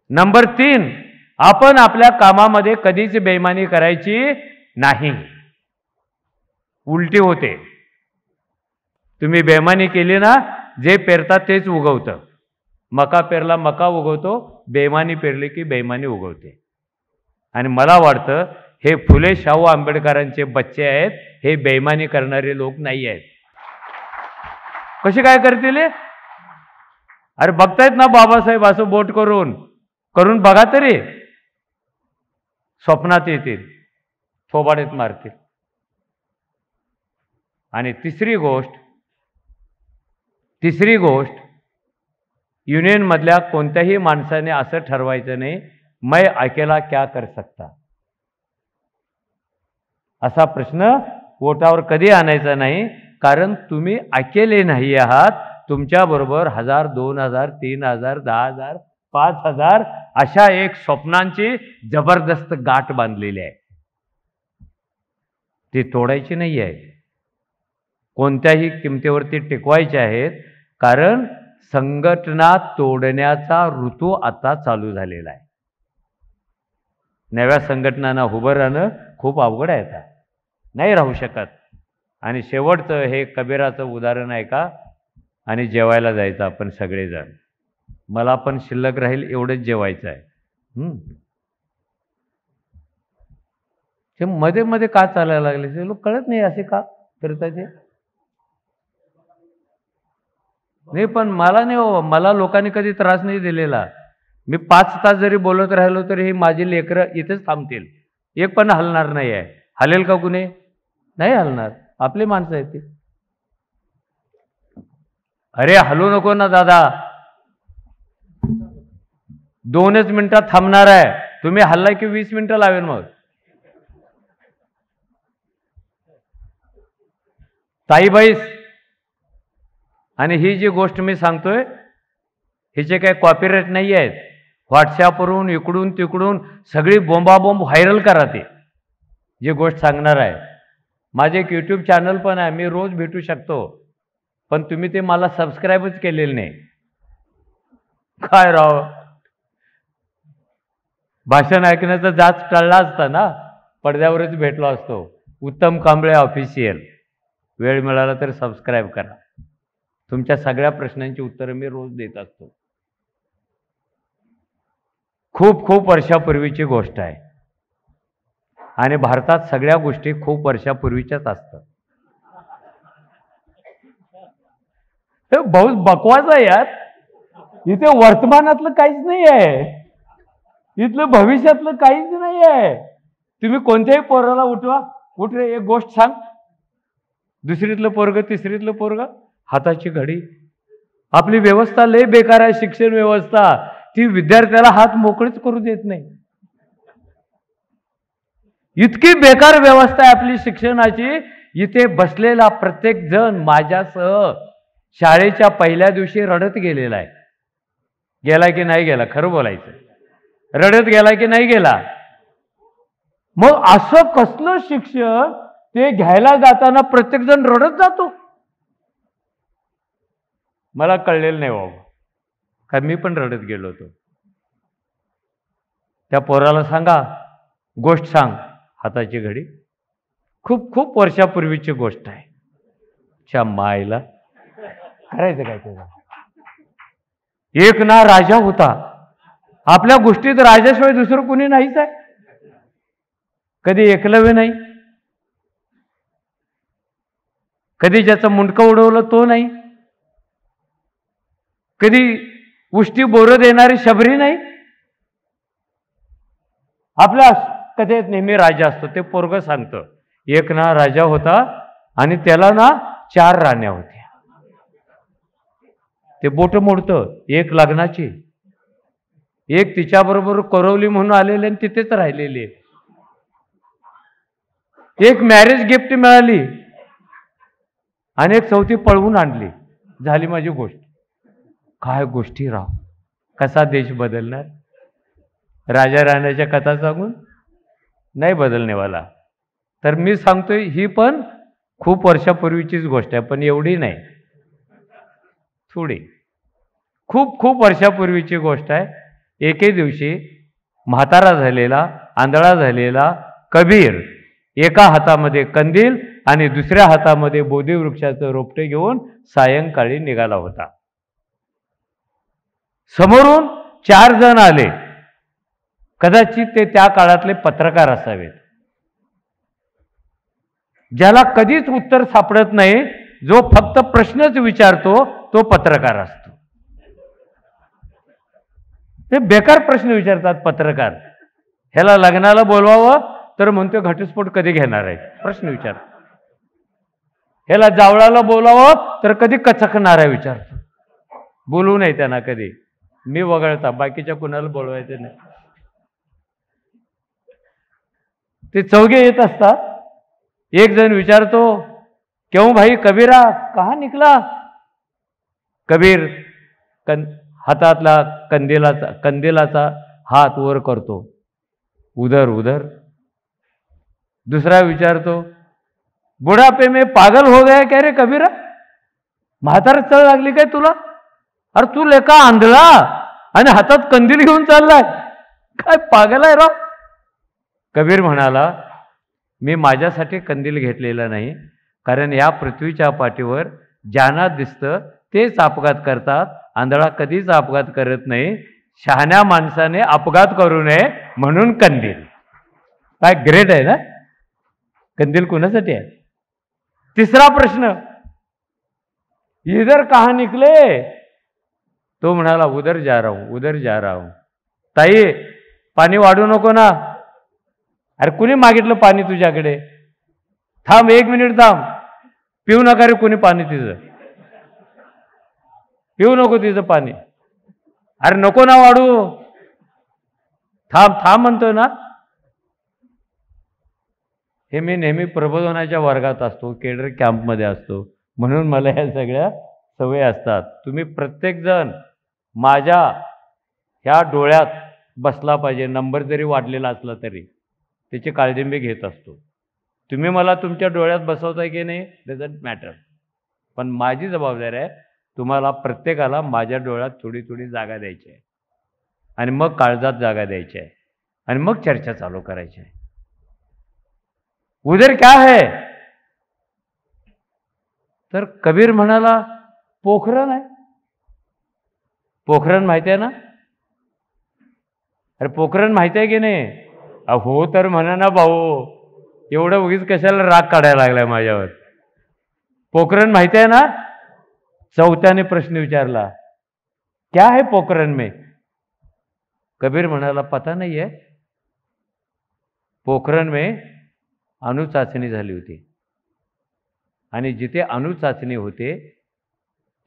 [SPEAKER 1] नंबर 3, आपण आपल्या कामामध्ये कधीच बेईमानी करायची नाही. उलटी होते. तुम्ही बेईमानी केली ना, जे पेरतात तेच उगवतं. मका पेरला मका उगवतो, बेईमानी पेरली की बेईमानी उगवते. आणि मला वाटतं हे फुले शाहू आंबेडकरांचे बच्चे आहेत. हे बेईमानी करणारे लोक नाही आहेत. कसे काय करतील? अरे बघतायत ना बाबासाहेब असं बोट करून बघा तरी. स्वप्नात येतील, थोबाडीत मारतील. आणि तिसरी गोष्ट युनियन मधल्या कोणत्याही माणसाने असं ठरवायचं नाही, मैं अकेला क्या कर सकता. असा प्रश्न पोटावर कधी आणायचा नाही. कारण तुम्ही अकेले नाही आहात. तुमच्याबरोबर 1000, 2000, 3000, 10000, 5000 अशा एक स्वप्नांची जबरदस्त गाठ बांधलेली आहे. ती तोडायची नाही आहे. कोणत्याही किमतीवरती टिकवायचे आहेत. कारण संघटना तोडण्याचा ऋतू आता चालू झालेला आहे. नव्या संघटनांना उभं राहणं खूप अवघड आहे. आता नाही राहू शकत. आणि शेवटचं हे कबीराचं उदाहरण आहे का? आणि जेवायला जायचं आपण सगळेजण. मला पण शिल्लक राहील एवढंच जेवायचं आहे. ते मध्ये मध्ये का चालायला लागले ते लोक कळत नाही. असे का करतात ते? नाही पण मला नाही हो. मला लोकांनी कधी त्रास नाही दिलेला. मी 5 तास जरी बोलत राहिलो तरी ही माझी लेकरं इथेच थांबतील. एक पण हलणार नाही आहे. हलेल का कुणी? नाही हलणार. आपली माणसं आहेत ती. अरे हलू नको ना दादा. 2च मिनिटात थांबणार आहे. तुम्ही हल्ला की 20 मिनिटं लावेल. मग ताईबाईस. आणि ही जी गोष्ट मी सांगतोय हिचे काही कॉपीराईट नाही आहेत. व्हॉट्सॲपवरून इकडून तिकडून सगळी बोंबाबोंब व्हायरल करा. ते जी गोष्ट सांगणार आहे. माझे एक यूट्यूब चॅनल पण आहे. मी रोज भेटू शकतो. पण तुम्ही ते मला सबस्क्राईबच केलेलं नाही. काय राव, भाषण ऐकण्याचा जाच टळला असता ना, पडद्यावरच भेटलो असतो. उत्तम कांबळे ऑफिशियल. वेळ मिळाला तर सबस्क्राईब करा. तुमच्या सगळ्या प्रश्नांची उत्तरं मी रोज देत असतो. खूप खूप वर्षापूर्वीची गोष्ट आहे. आणि भारतात सगळ्या गोष्टी खूप वर्षापूर्वीच्याच असतात. हे बहुत बकवास आहे यार. इथे वर्तमानातलं काहीच नाही आहे. इथलं भविष्यातलं काहीच नाही आहे. तुम्ही कोणत्याही पोराला उठवा, उठ रे एक गोष्ट सांग. दुसरीतलं पोरग, तिसरीतलं पोरग, हाताची घडी. आपली व्यवस्था लय बेकार आहे. शिक्षण व्यवस्था ती विद्यार्थ्याला हात मोकळीच करू देत नाही. इतकी बेकार व्यवस्था आहे आपली शिक्षणाची. इथे बसलेला प्रत्येक जण माझ्यासह शाळेच्या पहिल्या दिवशी रडत गेलेला आहे. गेला की नाही गेला? खरं बोलायचं. रडत गेला की नाही गेला? मग असं कसलं शिक्षण? ते घ्यायला जाताना प्रत्येक जण रडत जातो. मला कळलेलं नाही बाबा. का मी पण रडत गेलो होतो. त्या पोराला सांगा गोष्ट सांग. हाताची घडी. खूप खूप वर्षापूर्वीची गोष्ट आहे. च्या मायला करायचं काय त्याचं? एक ना राजा होता. आपल्या गोष्टीत राजाशिवाय दुसरं कोणी नाहीच आहे. कधी एकलव्य नाही, कधी ज्याचं मुंडकं उडवलं तो नाही, कधी उष्टी बोरं देणारी शबरी नाही. आपल्या कथेत नेहमी राजा असतो. ते पोरग सांगतं, एक ना राजा होता आणि त्याला ना 4 राण्या होत्या. ते बोट मोडतं, एक लग्नाची, एक तिच्याबरोबर करवली म्हणून आलेले आणि तिथेच राहिलेली, एक मॅरेज गिफ्ट मिळाली आणि एक चौथी पळवून आणली. झाली माझी गोष्ट. काय गोष्टी राव, कसा देश बदलणार? राजा राण्याच्या कथा सांगून नाही बदलणेवाला. तर मी सांगतोय ही पण खूप वर्षापूर्वीचीच गोष्ट आहे, पण एवढी नाही, थोडी खूप खूप वर्षापूर्वीची गोष्ट आहे. एके दिवशी म्हातारा झालेला, आंधळा झालेला कबीर एका हातामध्ये कंदील आणि दुसऱ्या हातामध्ये बोधिवृक्षाचं रोपटे घेऊन सायंकाळी निघाला होता. समोरून 4 जण आले. कदाचित ते त्या काळातले पत्रकार असावेत. ज्याला कधीच उत्तर सापडत नाही, जो फक्त प्रश्नच विचारतो तो पत्रकार असतो. ते बेकार प्रश्न विचारतात पत्रकार. ह्याला लग्नाला बोलवावं तर म्हणतो घटस्फोट कधी घेणार आहे, प्रश्न विचार. ह्याला जावळाला बोलावं तर कधी कचकणारा विचारतो. बोलू नाही त्यांना कधी, मी वगळता, बाकीच्या कुणाला बोलवायचं नाही. ते चौघे येत असतात. एक जण विचारतो, क्यों भाई कबीरा कहाँ निकला? कबीर हातातला कंदिलाचा हात वर करतो, उधर उधर. दुसरा विचारतो, बुढ़ापे में पागल हो गया क्या रे कबीरा? म्हातार चढ लागली काय तुला? अरे तू लेका आंधळा आणि हातात कंदील घेऊन चाललाय, काय पागल आहे राव? कबीर म्हणाला, मी माझ्यासाठी कंदील घेतलेला नाही, कारण या पृथ्वीच्या पाठीवर ज्यांना दिसतं तेच अपघात करतात. आंधळा कधीच अपघात करत नाही. शहाण्या माणसाने अपघात करू नये म्हणून कंदील. काय ग्रेट आहे ना? कंदील कुणासाठी आहे? तिसरा प्रश्न, इधर कहाँ निकले? तो म्हणाला, उधर जा रहा हूं, उधर जा रहा हूं. ताई पाणी वाढू नको ना. अरे कुणी मागितलं पाणी तुझ्याकडे? थांब 1 मिनिट थांब, पिऊ नका रे कुणी पाणी तिचं, पिऊ नको तिचं पाणी. अरे नको ना वाढू, थांब थांब म्हणतोय ना. हे मी नेहमी प्रबोधनाच्या वर्गात असतो, केडर कॅम्पमध्ये असतो, म्हणून मला ह्या सगळ्या सवयी असतात. तुम्ही प्रत्येकजण माझ्या ह्या डोळ्यात बसला पाहिजे, नंबर जरी वाढलेला असला तरी त्याची काळजी मी घेत असतो. तुम्ही मला तुमच्या डोळ्यात बसवताय की नाही डझंट मॅटर, पण माझी जबाबदारी आहे तुम्हाला प्रत्येकाला माझ्या डोळ्यात थोडी थोडी जागा द्यायची आहे आणि मग काळजात जागा द्यायची आहे आणि मग चर्चा चालू करायची आहे. उधर क्या है? तर कबीर म्हणाला, पोखरण आहे. पोखरण माहिती आहे ना? अरे पोखरण माहिती आहे की नाही? हो तर म्हणा ना भाऊ, एवढं उगीच कशाला राग काढायला लागलाय माझ्यावर? पोखरण माहिती आहे ना? चौथ्याने प्रश्न विचारला, क्या है पोखरण में? कबीर म्हणाला, पता नहीं है. पोखरण में अणुचाचणी झाली होती आणि जिथे अणुचाचणी होते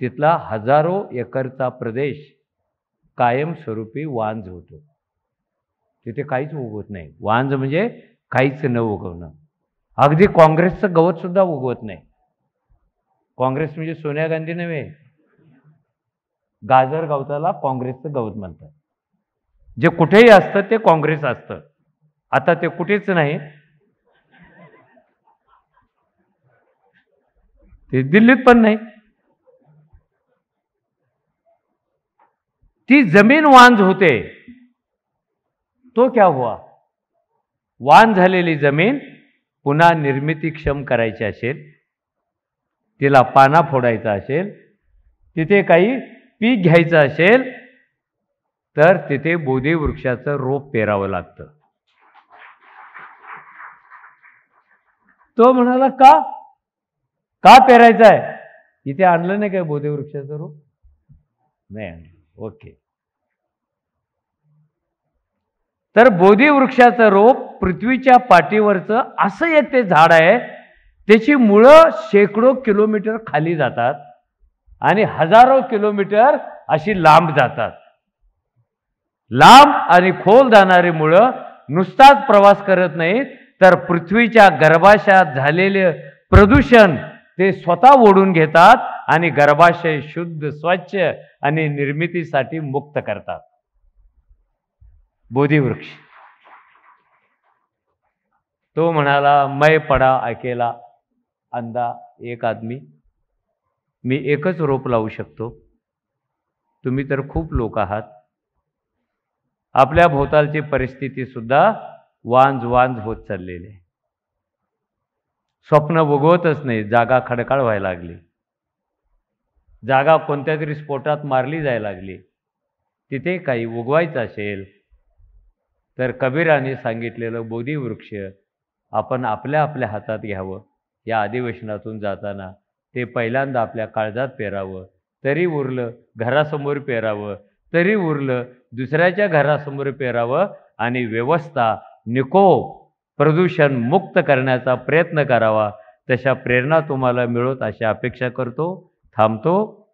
[SPEAKER 1] तिथला हजारो एकरचा प्रदेश कायमस्वरूपी वांज होतो. तिथे काहीच उगवत नाही. वांज म्हणजे काहीच न उगवणं. अगदी काँग्रेसचं गवत सुद्धा उगवत नाही. काँग्रेस म्हणजे सोनिया गांधी नव्हे, गाजर गवताला काँग्रेसचं गवत म्हणतात. जे कुठेही असतं ते काँग्रेस असतं. आता ते कुठेच नाही, ते दिल्लीत पण नाही. ती जमीन वांज होते. तो क्या हुआ? वांज झालेली जमीन पुन्हा निर्मितीक्षम करायची असेल, तिला पाना फोडायचा असेल, तिथे काही पीक घ्यायचं असेल तर तिथे बोधिवृक्षाचं रोप पेरावं लागतं. तो म्हणाला, का का पेरायचं आहे? इथे आणलं नाही काय बोधिवृक्षाचं रोप? नाही आणलं. ओके. तर बोधिवृक्षाचं रोप पृथ्वीच्या पाठीवरचं असं एक ते झाड आहे, त्याची मुळं शेकडो किलोमीटर खाली जातात आणि हजारो किलोमीटर अशी लांब जातात. लांब आणि खोल जाणारी मुळं नुसताच प्रवास करत नाहीत, तर पृथ्वीच्या गर्भाशयात झालेले प्रदूषण ते स्वतः ओढून घेतात आणि गर्भाशय शुद्ध, स्वच्छ आणि निर्मितीसाठी मुक्त करतात. बोधिवृक्ष. तो म्हणाला, मैं पडा अकेला अंधा एक आदमी. मी एकच रोप लावू शकतो, तुम्ही तर खूप लोक आहात. आपल्या भोवतालची परिस्थिती सुद्धा वांज वांज होत चाललेली आहे. स्वप्न उगवतच नाही, जागा खडकाळ व्हायला लागली, जागा कोणत्या तरी स्फोटात मारली जायला लागली. तिथे काही उगवायचं असेल तर कबीराने सांगितलेलं बोधिवृक्ष आपण आपल्या आपल्या हातात घ्यावं. या अधिवेशनातून जाताना ते पहिल्यांदा आपल्या काळजात पेरावं, तरी उरलं घरासमोर पेरावं, तरी उरलं दुसऱ्याच्या घरासमोर पेरावं आणि व्यवस्था प्रदूषण मुक्त करण्याचा प्रयत्न करावा. तशा प्रेरणा तुम्हाला मिळोत अशी अपेक्षा करतो. थांबतो.